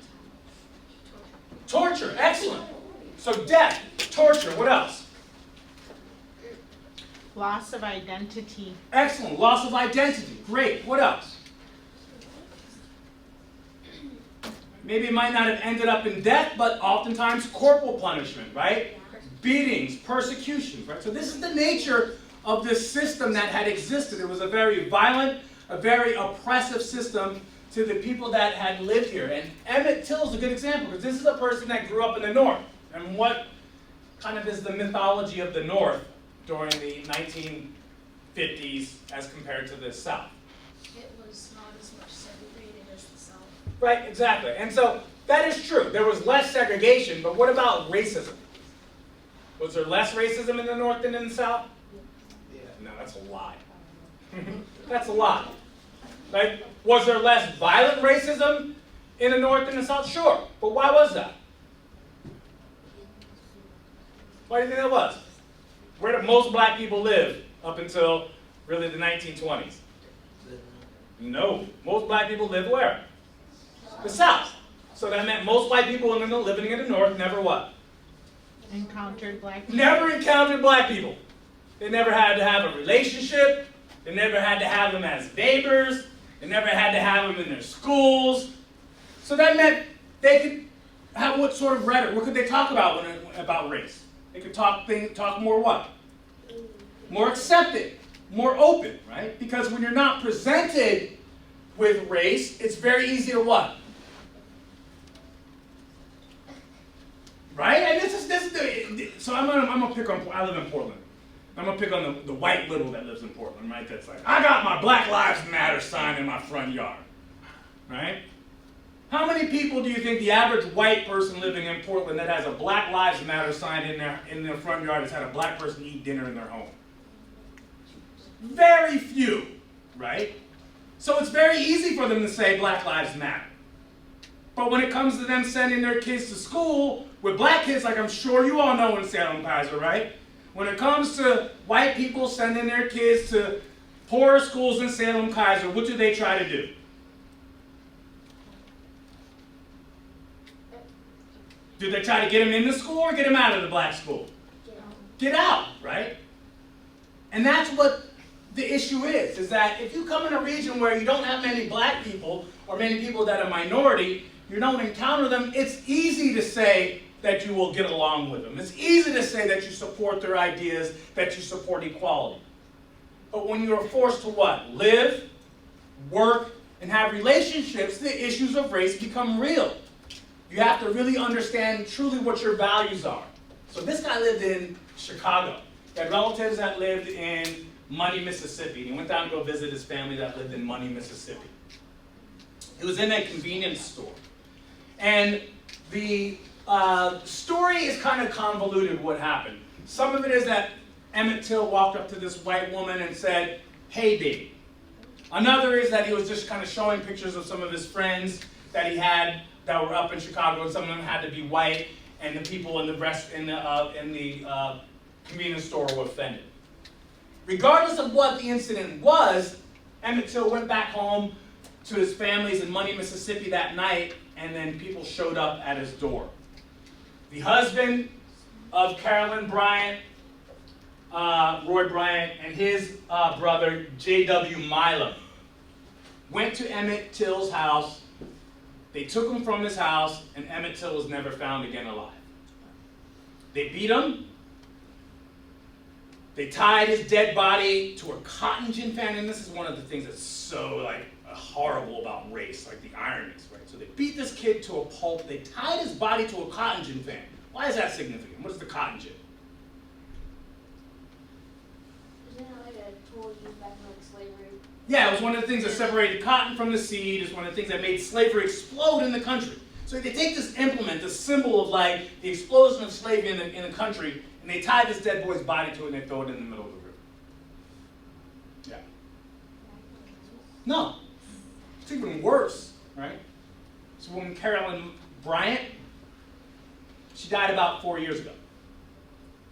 Torture, excellent. So death, torture, what else? Loss of identity. Excellent, loss of identity, great. What else? Maybe it might not have ended up in death, but oftentimes corporal punishment, right? Beatings, persecutions, right? So this is the nature of this system that had existed. It was a very violent, a very oppressive system to the people that had lived here. And Emmett Till is a good example, because this is a person that grew up in the North. And what kind of is the mythology of the North during the 1950s as compared to the South? It was not as much segregated as the South. Right, exactly. And so that is true. There was less segregation, but what about racism? Was there less racism in the North than in the South? Yeah, no, that's a lie. That's a lie. Right? Was there less violent racism in the North than the South? Sure. But why was that? Why do you think that was? Where did most black people live up until really the 1920s? No. Most black people live where? The South. So that meant most white people living in the North never what? Encountered black people. Never encountered black people. They never had to have a relationship. They never had to have them as neighbors. They never had to have them in their schools. So that meant they could have what sort of rhetoric? What could they talk about about race? They could talk more what? More accepting, more open, right? Because when you're not presented with race, it's very easy to what? Right? And so I'm gonna pick on, I live in Portland. I'm gonna pick on the white liberal that lives in Portland, right? That's like, I got my Black Lives Matter sign in my front yard, right? How many people do you think the average white person living in Portland that has a Black Lives Matter sign in their front yard has had a black person eat dinner in their home? Very few, right? So it's very easy for them to say Black Lives Matter. But when it comes to them sending their kids to school with black kids, like I'm sure you all know in Salem-Keizer, right? When it comes to white people sending their kids to poorer schools in Salem-Keizer, what do they try to do? Do they try to get them in the school or get them out of the black school? Get out, right? And that's what the issue is that if you come in a region where you don't have many black people or many people that are minority, you don't encounter them, it's easy to say that you will get along with them. It's easy to say that you support their ideas, that you support equality. But when you're forced to what? Live, work, and have relationships, the issues of race become real. You have to really understand truly what your values are. So this guy lived in Chicago. He had relatives that lived in Money, Mississippi. He went down to go visit his family that lived in Money, Mississippi. He was in a convenience store. And the story is kind of convoluted what happened. Some of it is that Emmett Till walked up to this white woman and said, "Hey, baby." Another is that he was just kind of showing pictures of some of his friends that he had that were up in Chicago, and some of them had to be white, and the people in the convenience store were offended. Regardless of what the incident was, Emmett Till went back home to his family's in Money, Mississippi that night, and then people showed up at his door. The husband of Carolyn Bryant, Roy Bryant, and his brother, J.W. Milam, went to Emmett Till's house. They took him from his house, and Emmett Till was never found again alive. They beat him. They tied his dead body to a cotton gin fan, and this is one of the things that's so horrible about race, like the ironies, right? So they beat this kid to a pulp. They tied his body to a cotton gin fan. Why is that significant? What is the cotton gin? Isn't it like a tool used back in slavery? Yeah, it was one of the things that separated cotton from the seed. It's one of the things that made slavery explode in the country. So they take this implement, this symbol of the explosion of slavery in the country, and they tie this dead boy's body to it and they throw it in the middle of the river. Yeah. No. It's even worse, right? So when Carolyn Bryant, she died about 4 years ago.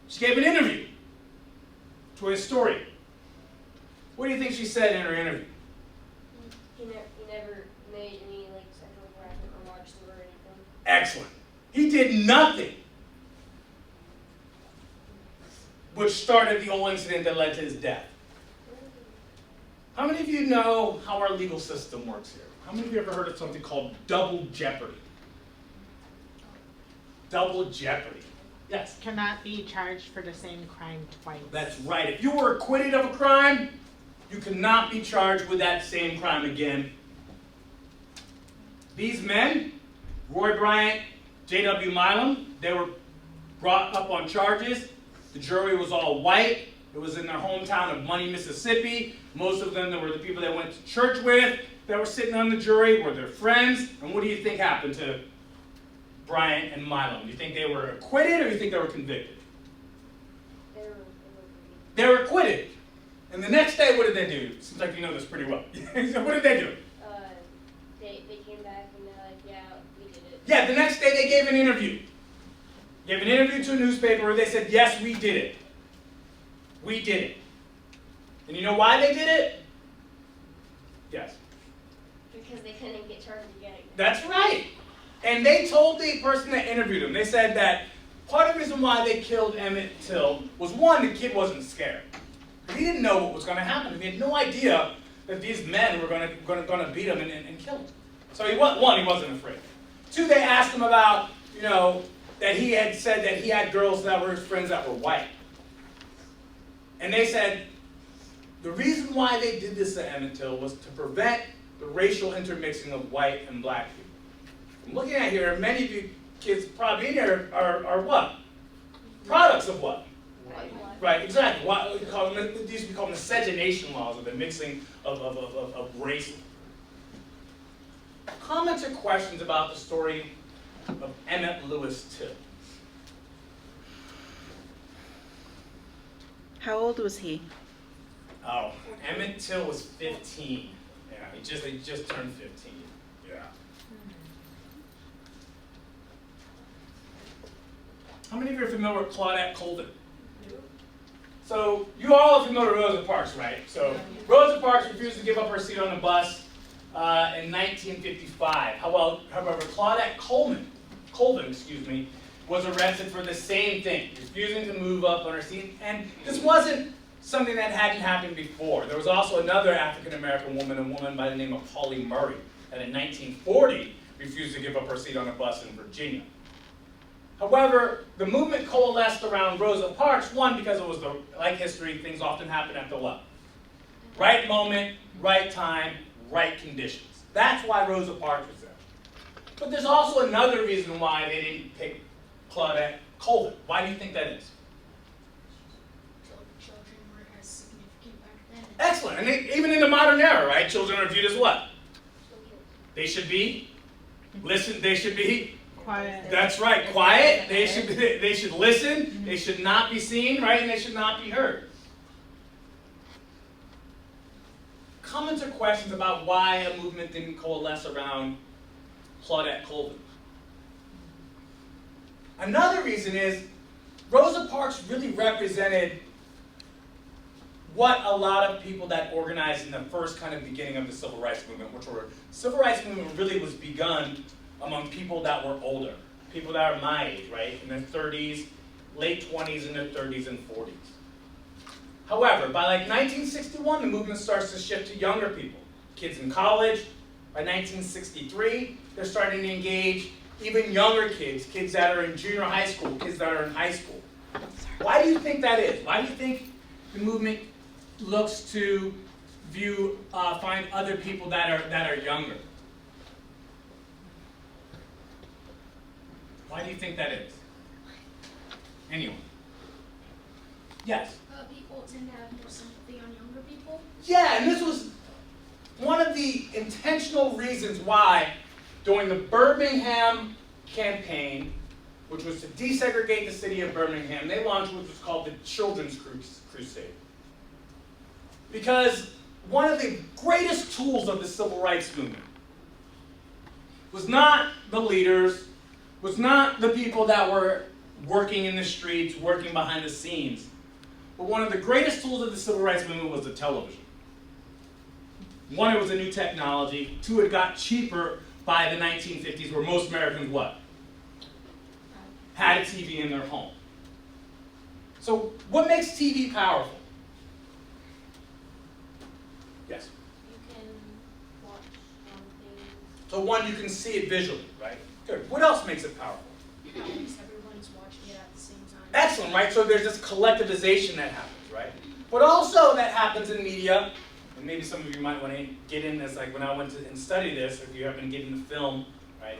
She gave an interview to a historian. What do you think she said in her interview? He never made any sexual harassment remarks to her or anything. Excellent. He did nothing which started the whole incident that led to his death. How many of you know how our legal system works here? How many of you ever heard of something called double jeopardy? Double jeopardy. Yes? Cannot be charged for the same crime twice. That's right. If you were acquitted of a crime, you cannot be charged with that same crime again. These men, Roy Bryant, J.W. Milam, they were brought up on charges. The jury was all white. It was in their hometown of Money, Mississippi. Most of them were the people they went to church with that were sitting on the jury, were their friends. And what do you think happened to Bryant and Milam? Do you think they were acquitted or do you think they were convicted? They were acquitted. And the next day, what did they do? Seems like you know this pretty well. So what did they do? They came back and they're like, yeah, we did it. Yeah, the next day they gave an interview. Gave an interview to a newspaper where they said, yes, we did it. We did it. And you know why they did it? Yes. Because they couldn't get charged again. That's right. And they told the person that interviewed him, they said that part of the reason why they killed Emmett Till was, one, the kid wasn't scared. He didn't know what was going to happen. He had no idea that these men were going to beat him and kill him. So he wasn't afraid. Two, they asked him about, that he had said that he had girls that were his friends that were white. And they said the reason why they did this to Emmett Till was to prevent the racial intermixing of white and black people. I'm looking at here, many of you kids probably in here are what? Products of what? Right, exactly. What we call them, these we call them miscegenation laws, or the mixing of race. Comments or questions about the story of Emmett Lewis Till? How old was he? Oh, Emmett Till was 15. Yeah, he just turned 15. Yeah. How many of you are familiar with Claudette Colvin? So you all are familiar with Rosa Parks, right? So Rosa Parks refused to give up her seat on the bus in 1955. However, Claudette Colvin, was arrested for the same thing, refusing to move up on her seat. And this wasn't something that hadn't happened before. There was also another African-American woman, a woman by the name of Polly Murray, that in 1940 refused to give up her seat on a bus in Virginia. However, the movement coalesced around Rosa Parks, one, because it was like history, things often happen at the what? Right moment, right time, right conditions. That's why Rosa Parks was there. But there's also another reason why they didn't pick Claudette Colvin. Why do you think that is? Children weren't as significant back then. Excellent. And even in the modern era, right? Children are viewed as what? They should be Quiet. That's right, quiet. They should listen. They should not be seen, right? And they should not be heard. Comments or questions about why a movement didn't coalesce around Claudette Colvin? Another reason is Rosa Parks really represented what a lot of people that organized in the first kind of beginning of the civil rights movement, civil rights movement really was begun among people that were older, people that are my age, right, in their 30s, late 20s, in their 30s and 40s. However, by like 1961, the movement starts to shift to younger people, kids in college. By 1963, they're starting to engage even younger kids, kids that are in junior high school, kids that are in high school. Why do you think that is? Why do you think the movement looks to find other people that are younger? Why do you think that is? Anyone? Yes? People tend to have more sympathy on younger people. Yeah, and this was one of the intentional reasons why during the Birmingham campaign, which was to desegregate the city of Birmingham, they launched what was called the Children's Crusade. Because one of the greatest tools of the civil rights movement was not the leaders, was not the people that were working in the streets, working behind the scenes, but one of the greatest tools of the civil rights movement was the television. One, it was a new technology. Two, it got cheaper by the 1950s, where most Americans what? Had a TV in their home. So what makes TV powerful? Yes? You can watch things. So one, you can see it visually, right? Good. What else makes it powerful? At least everyone's watching it at the same time. Excellent, right? So there's this collectivization that happens, right? But also that happens in media, and maybe some of you might want to get in this, like when I went to and study this, if you happen to get into film, right?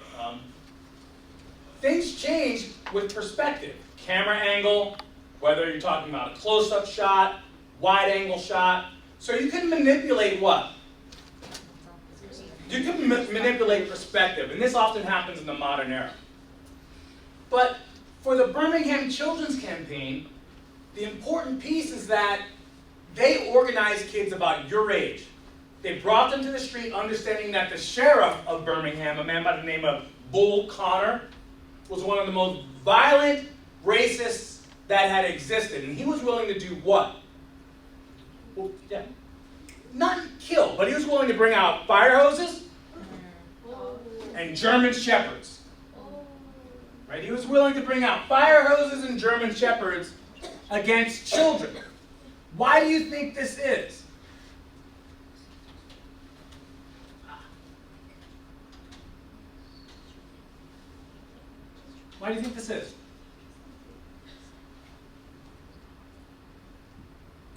Things change with perspective. Camera angle, whether you're talking about a close-up shot, wide-angle shot. So you can manipulate what? You can manipulate perspective, and this often happens in the modern era. But for the Birmingham Children's Campaign, the important piece is that they organized kids about your age. They brought them to the street understanding that the sheriff of Birmingham, a man by the name of Bull Connor, was one of the most violent racists that had existed. And he was willing to do what? Well, yeah. Not kill, but he was willing to bring out fire hoses, and German shepherds. Right? He was willing to bring out fire hoses and German shepherds against children. Why do you think this is? Why do you think this is?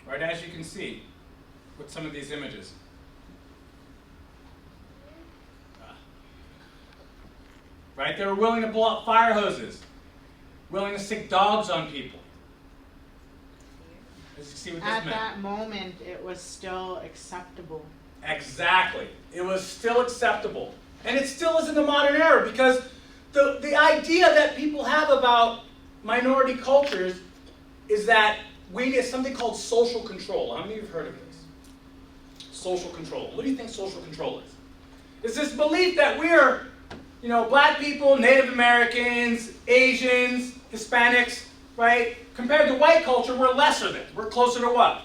Right, as you can see with some of these images. Right, they were willing to blow up fire hoses, willing to stick dogs on people. As you see what this At meant. that moment, it was still acceptable. Exactly. It was still acceptable. And it still is in the modern era, because the idea that people have about minority cultures is that we need something called social control. How many of you have heard of this? Social control. What do you think social control is? It's this belief that we're, black people, Native Americans, Asians, Hispanics, right? Compared to white culture, we're lesser than. We're closer to what?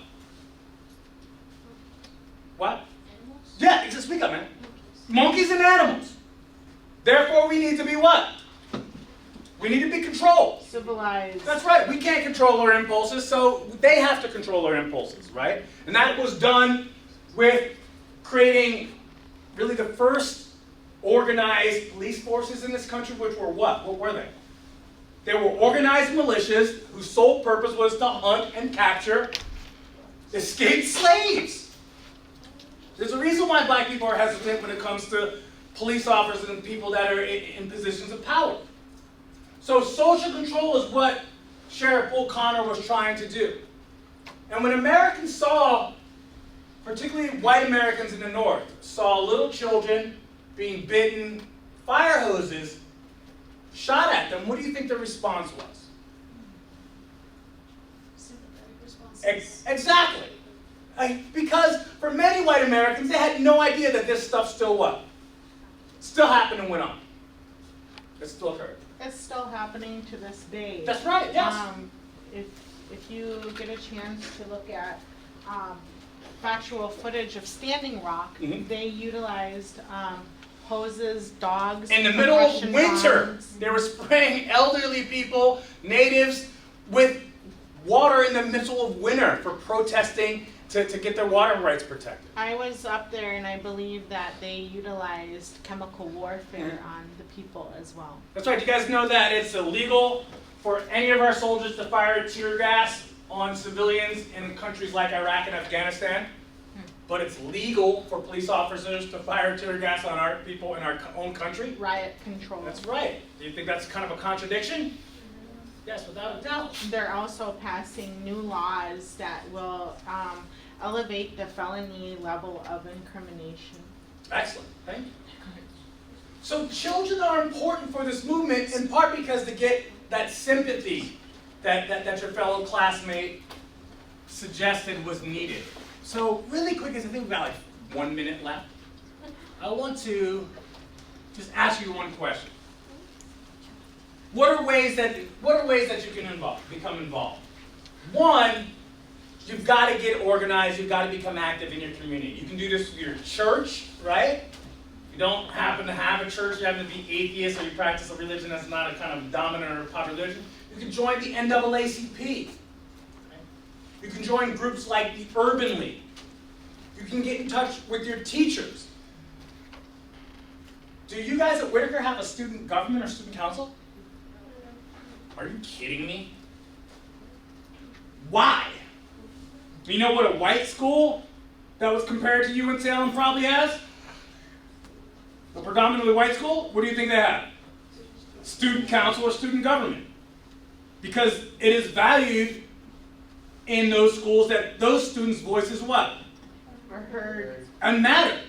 What? Animals? Yeah, just speak up, man. Monkeys and animals. Therefore, we need to be what? We need to be controlled. Civilized. That's right. We can't control our impulses, so they have to control our impulses, right? And that was done with creating really the first organized police forces in this country, which were what? What were they? They were organized militias whose sole purpose was to hunt and capture escaped slaves. There's a reason why black people are hesitant when it comes to police officers and people that are in positions of power. So social control is what Sheriff Bull Connor was trying to do. And when Americans saw, particularly white Americans in the North, saw little children being bitten, fire hoses shot at them, what do you think the response was? Sympathetic responses. Exactly. Because for many white Americans, they had no idea that this stuff still what? Still happened and went on. It still occurred. It's still happening to this day. That's right, yes. If you get a chance to look at factual footage of Standing Rock, Mhm. they utilized hoses, dogs. In the middle of Russian winter, bombs. they were spraying elderly people, natives, with water in the middle of winter for protesting to get their water rights protected. I was up there and I believe that they utilized chemical warfare on the people as well. That's right. You guys know that it's illegal for any of our soldiers to fire tear gas on civilians in countries like Iraq and Afghanistan, but it's legal for police officers to fire tear gas on our people in our own country? Riot control. That's right. Do you think that's kind of a contradiction? Yes, without a doubt. They're also passing new laws that will elevate the felony level of incrimination. Excellent. Thank you. So children are important for this movement in part because they get that sympathy that your fellow classmate suggested was needed. So really quick, as I think we've got like 1 minute left, I want to just ask you one question. What are ways that you can become involved? One, you've got to get organized, you've got to become active in your community. You can do this with your church, right? If you don't happen to have a church, you happen to be atheist, or you practice a religion that's not a kind of dominant or popular religion, you can join the NAACP. You can join groups like the Urban League. You can get in touch with your teachers. Do you guys at Whitaker have a student government or student council? Are you kidding me? Why? You know what a white school that was compared to you in Salem probably has? A predominantly white school? What do you think they have? Student council or student government. Because it is valued in those schools that those students' voices what? Are heard. And matter.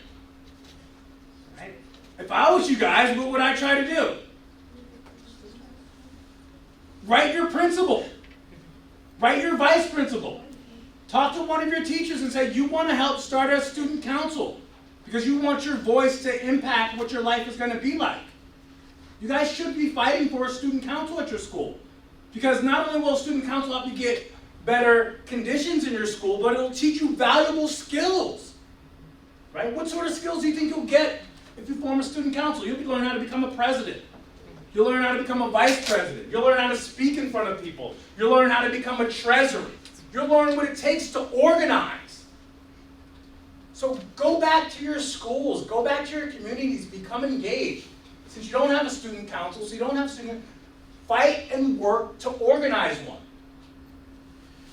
Right? If I was you guys, what would I try to do? Write your principal. Write your vice principal. Talk to one of your teachers and say you want to help start a student council because you want your voice to impact what your life is going to be like. You guys should be fighting for a student council at your school because not only will a student council help you get better conditions in your school, but it'll teach you valuable skills. Right? What sort of skills do you think you'll get If you form a student council, you'll learn how to become a president. You'll learn how to become a vice president. You'll learn how to speak in front of people. You'll learn how to become a treasurer. You'll learn what it takes to organize. So go back to your schools. Go back to your communities. Become engaged. Since you don't have a student council, so you don't have student, fight and work to organize one.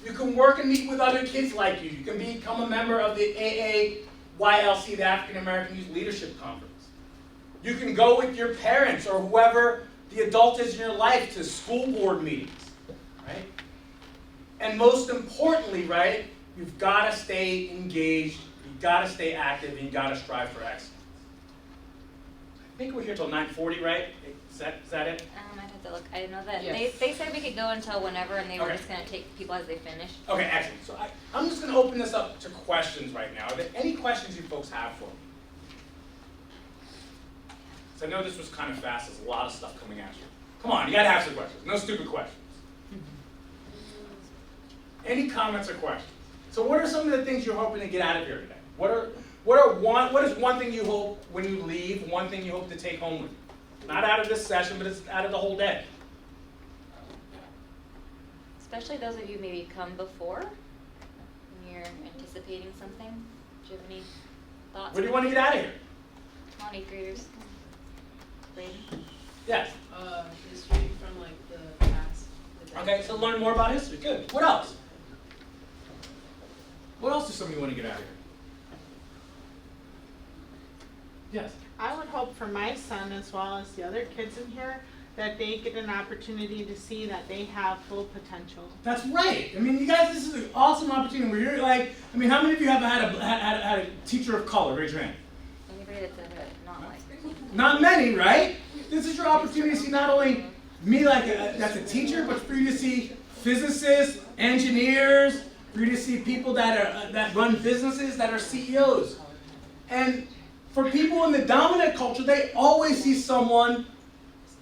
You can work and meet with other kids like you. You can become a member of the AAYLC, the African American Youth Leadership Conference. You can go with your parents or whoever the adult is in your life to school board meetings, right? And most importantly, right, you've got to stay engaged, you've got to stay active, and you've got to strive for excellence. I think we're here till 9:40, right? Is that it? I'd have to look. I didn't know that. Yes. They said we could go until whenever, and they were Okay. just going to take people as they finish. Okay, excellent. So I'm just going to open this up to questions right now. Are there any questions you folks have for me? So I know this was kind of fast. There's a lot of stuff coming at you. Come on, you got to have some questions. No stupid questions. Any comments or questions? So what are some of the things you're hoping to get out of here today? What is one thing you hope when you leave, one thing you hope to take home with you? Not out of this session, but it's out of the whole day. Especially those of you maybe come before, when you're anticipating something. Do you have any thoughts? What do you want to get out of here? Come on, 8th graders. Brady? Yes. History from like the past. Okay, so learn more about history. Good. What else? What else does somebody want to get out of here? Yes. I would hope for my son as well as the other kids in here that they get an opportunity to see that they have full potential. That's right. I mean, you guys, this is an awesome opportunity where you're like, I mean, how many of you have had a teacher of color? Raise your hand. Anybody that's not like. Not many, right? This is your opportunity to see not only me like that's a teacher, but for you to see physicists, engineers, for you to see people that run businesses, that are CEOs. And for people in the dominant culture, they always see someone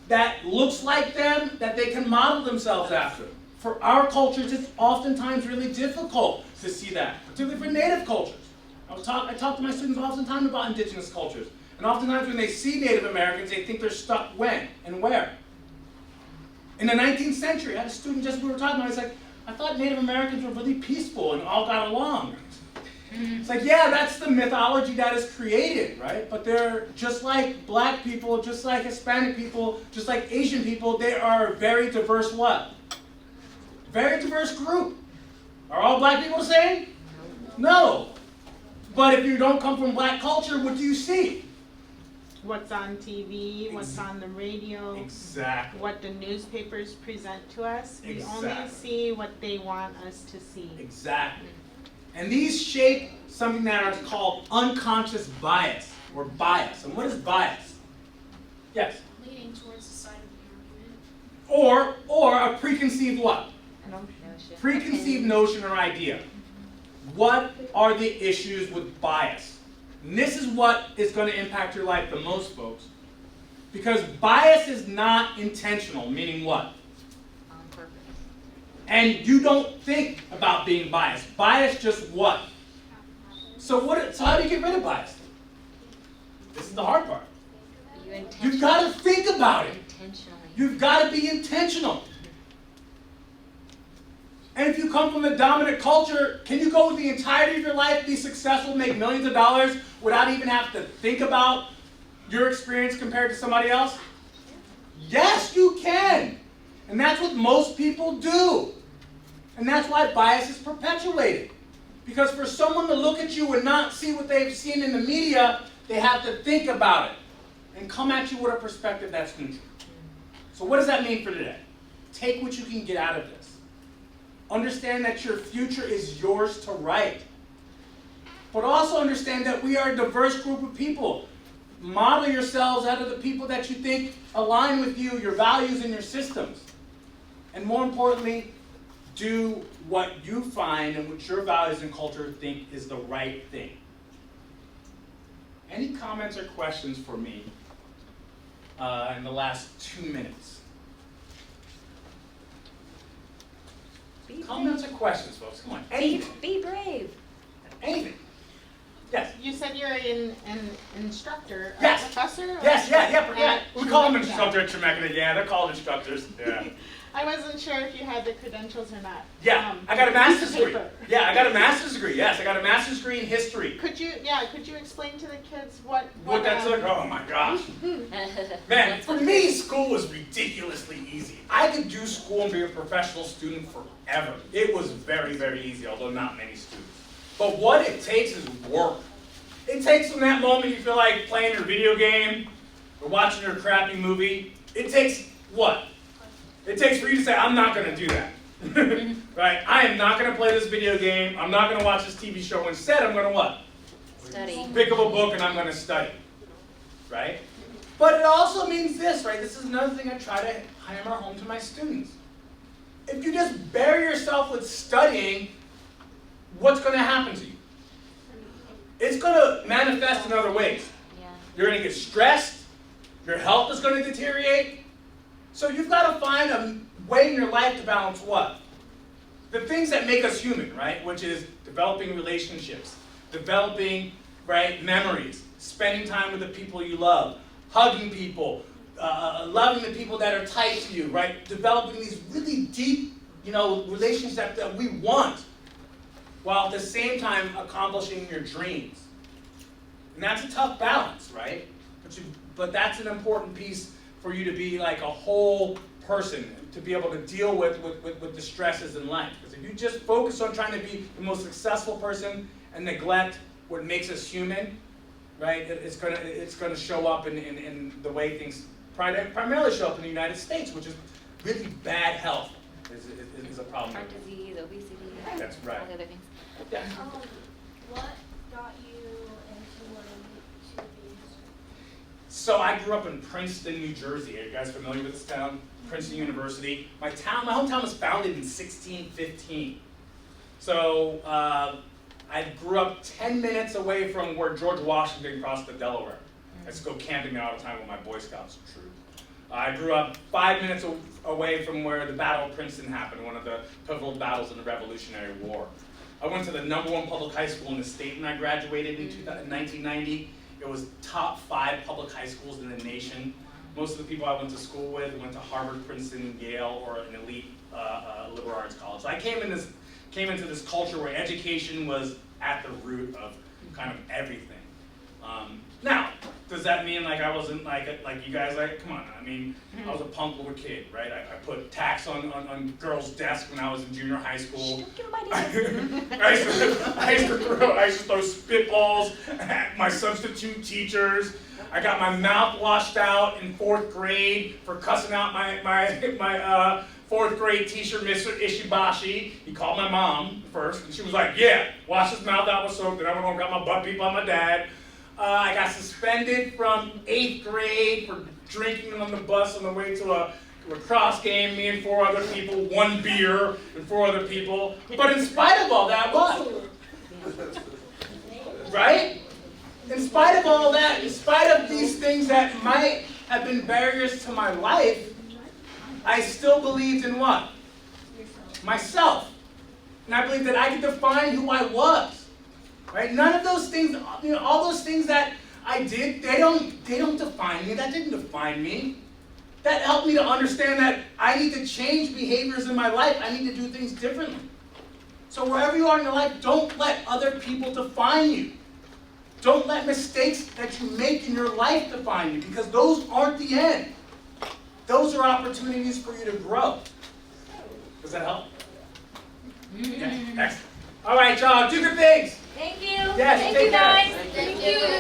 that looks like them, that they can model themselves after. For our cultures, it's oftentimes really difficult to see that, particularly for Native cultures. I talk to my students oftentimes about indigenous cultures. And oftentimes when they see Native Americans, they think they're stuck when and where. In the 19th century, I had a student we were talking about, he's like, I thought Native Americans were really peaceful and all got along. It's like, yeah, that's the mythology that is created, right? But they're just like black people, just like Hispanic people, just like Asian people, they are a very diverse what? Very diverse group. Are all black people the same? No. But if you don't come from black culture, what do you see? What's on TV, what's on the radio, Exactly. what the newspapers present to us. We only Exactly. see what they want us to see. Exactly. And these shape something that is called unconscious bias, or bias. And what is bias? Yes? Leaning towards the side of the argument. Or a preconceived what? Notion. Preconceived notion or idea. What are the issues with bias? And this is what is going to impact your life the most, folks. Because bias is not intentional, meaning what? On purpose. And you don't think about being biased. Bias just what? So how do you get rid of bias? This is the hard part. You've got to think about it. Intentionally. You've got to be intentional. And if you come from a dominant culture, can you go the entirety of your life, be successful, make millions of dollars without even having to think about your experience compared to somebody else? Yes, you can. And that's what most people do. And that's why bias is perpetuated. Because for someone to look at you and not see what they've seen in the media, they have to think about it and come at you with a perspective that's neutral. So what does that mean for today? Take what you can get out of this. Understand that your future is yours to write. But also understand that we are a diverse group of people. Model yourselves out of the people that you think align with you, your values and your systems. And more importantly, do what you find and what your values and culture think is the right thing. Any comments or questions for me in the last 2 minutes? Comments or questions, folks? Come on. Anything. Be brave. Anything. Yes. You said you you're an instructor, a Yes. professor? Yes, yeah. We call them Temecula. instructor at Temecula. Yeah, they're called instructors. Yeah. I wasn't sure if you had the credentials or not. Yeah, I got a master's piece of degree. paper. Yeah, I got a master's degree. Yes, I got a master's degree in history. Could you explain to the kids what That's like, oh my gosh. Man, for me, school was ridiculously easy. I could do school and be a professional student forever. It was very, very easy, although not many students. But what it takes is work. It takes from that moment you feel like playing your video game or watching your crappy movie. It takes what? It takes for you to say, I'm not going to do that. Right? I am not going to play this video game. I'm not going to watch this TV show. Instead, I'm going to what? Study. Pick up a book and I'm going to study. Right? But it also means this, right? This is another thing I try to hammer home to my students. If you just bury yourself with studying, what's going to happen to you? It's going to manifest in other ways. Yeah. You're going to get stressed. Your health is going to deteriorate. So you've got to find a way in your life to balance what? The things that make us human, right? Which is developing relationships, developing, right, memories, spending time with the people you love, hugging people, loving the people that are tight to you, right? Developing these really deep, relationships that we want, while at the same time accomplishing your dreams. And that's a tough balance, right? But that's an important piece for you to be like a whole person, to be able to deal with the stresses in life. Because if you just focus on trying to be the most successful person and neglect what makes us human, right, it's gonna show up in the way things primarily show up in the United States, which is really bad health is a problem. Heart disease, obesity. That's right. All the other things. Yeah. What got you into wanting to be a history? So I grew up in Princeton, New Jersey. Are you guys familiar with this town? Princeton University. My hometown was founded in 1615. So I grew up 10 minutes away from where George Washington crossed the Delaware. I used to go camping there all the time with my Boy Scouts troop. I grew up 5 minutes away from where the Battle of Princeton happened, one of the pivotal battles in the Revolutionary War. I went to the #1 public high school in the state when I graduated in 1990. It was top 5 public high schools in the nation. Most of the people I went to school with went to Harvard, Princeton, Yale, or an elite liberal arts college. So I came into this culture where education was at the root of kind of everything. Now, does that mean like I wasn't like you guys? Like, come on, I mean, I was a punk little kid, right? I put tacks on girls' desks when I was in junior high school. I used to throw spitballs at my substitute teachers. I got my mouth washed out in 4th grade for cussing out my 4th grade teacher, Mr. Ishibashi. He called my mom first, and she was like, yeah, wash his mouth out with soap. Then I went home and got my butt beat by my dad. I got suspended from 8th grade for drinking on the bus on the way to a lacrosse game, me and 4 other people, 1 beer and 4 other people. But in spite of all that, what? Right? In spite of all that, in spite of these things that might have been barriers to my life, I still believed in what? Myself. And I believed that I could define who I was. Right? None of those things, all those things that I did, they don't define me. That didn't define me. That helped me to understand that I need to change behaviors in my life. I need to do things differently. So wherever you are in your life, don't let other people define you. Don't let mistakes that you make in your life define you, because those aren't the end. Those are opportunities for you to grow. Does that help? Yeah, excellent. All right, y'all, do good things. Thank you. Yes, Thank take you care. guys. Thank you.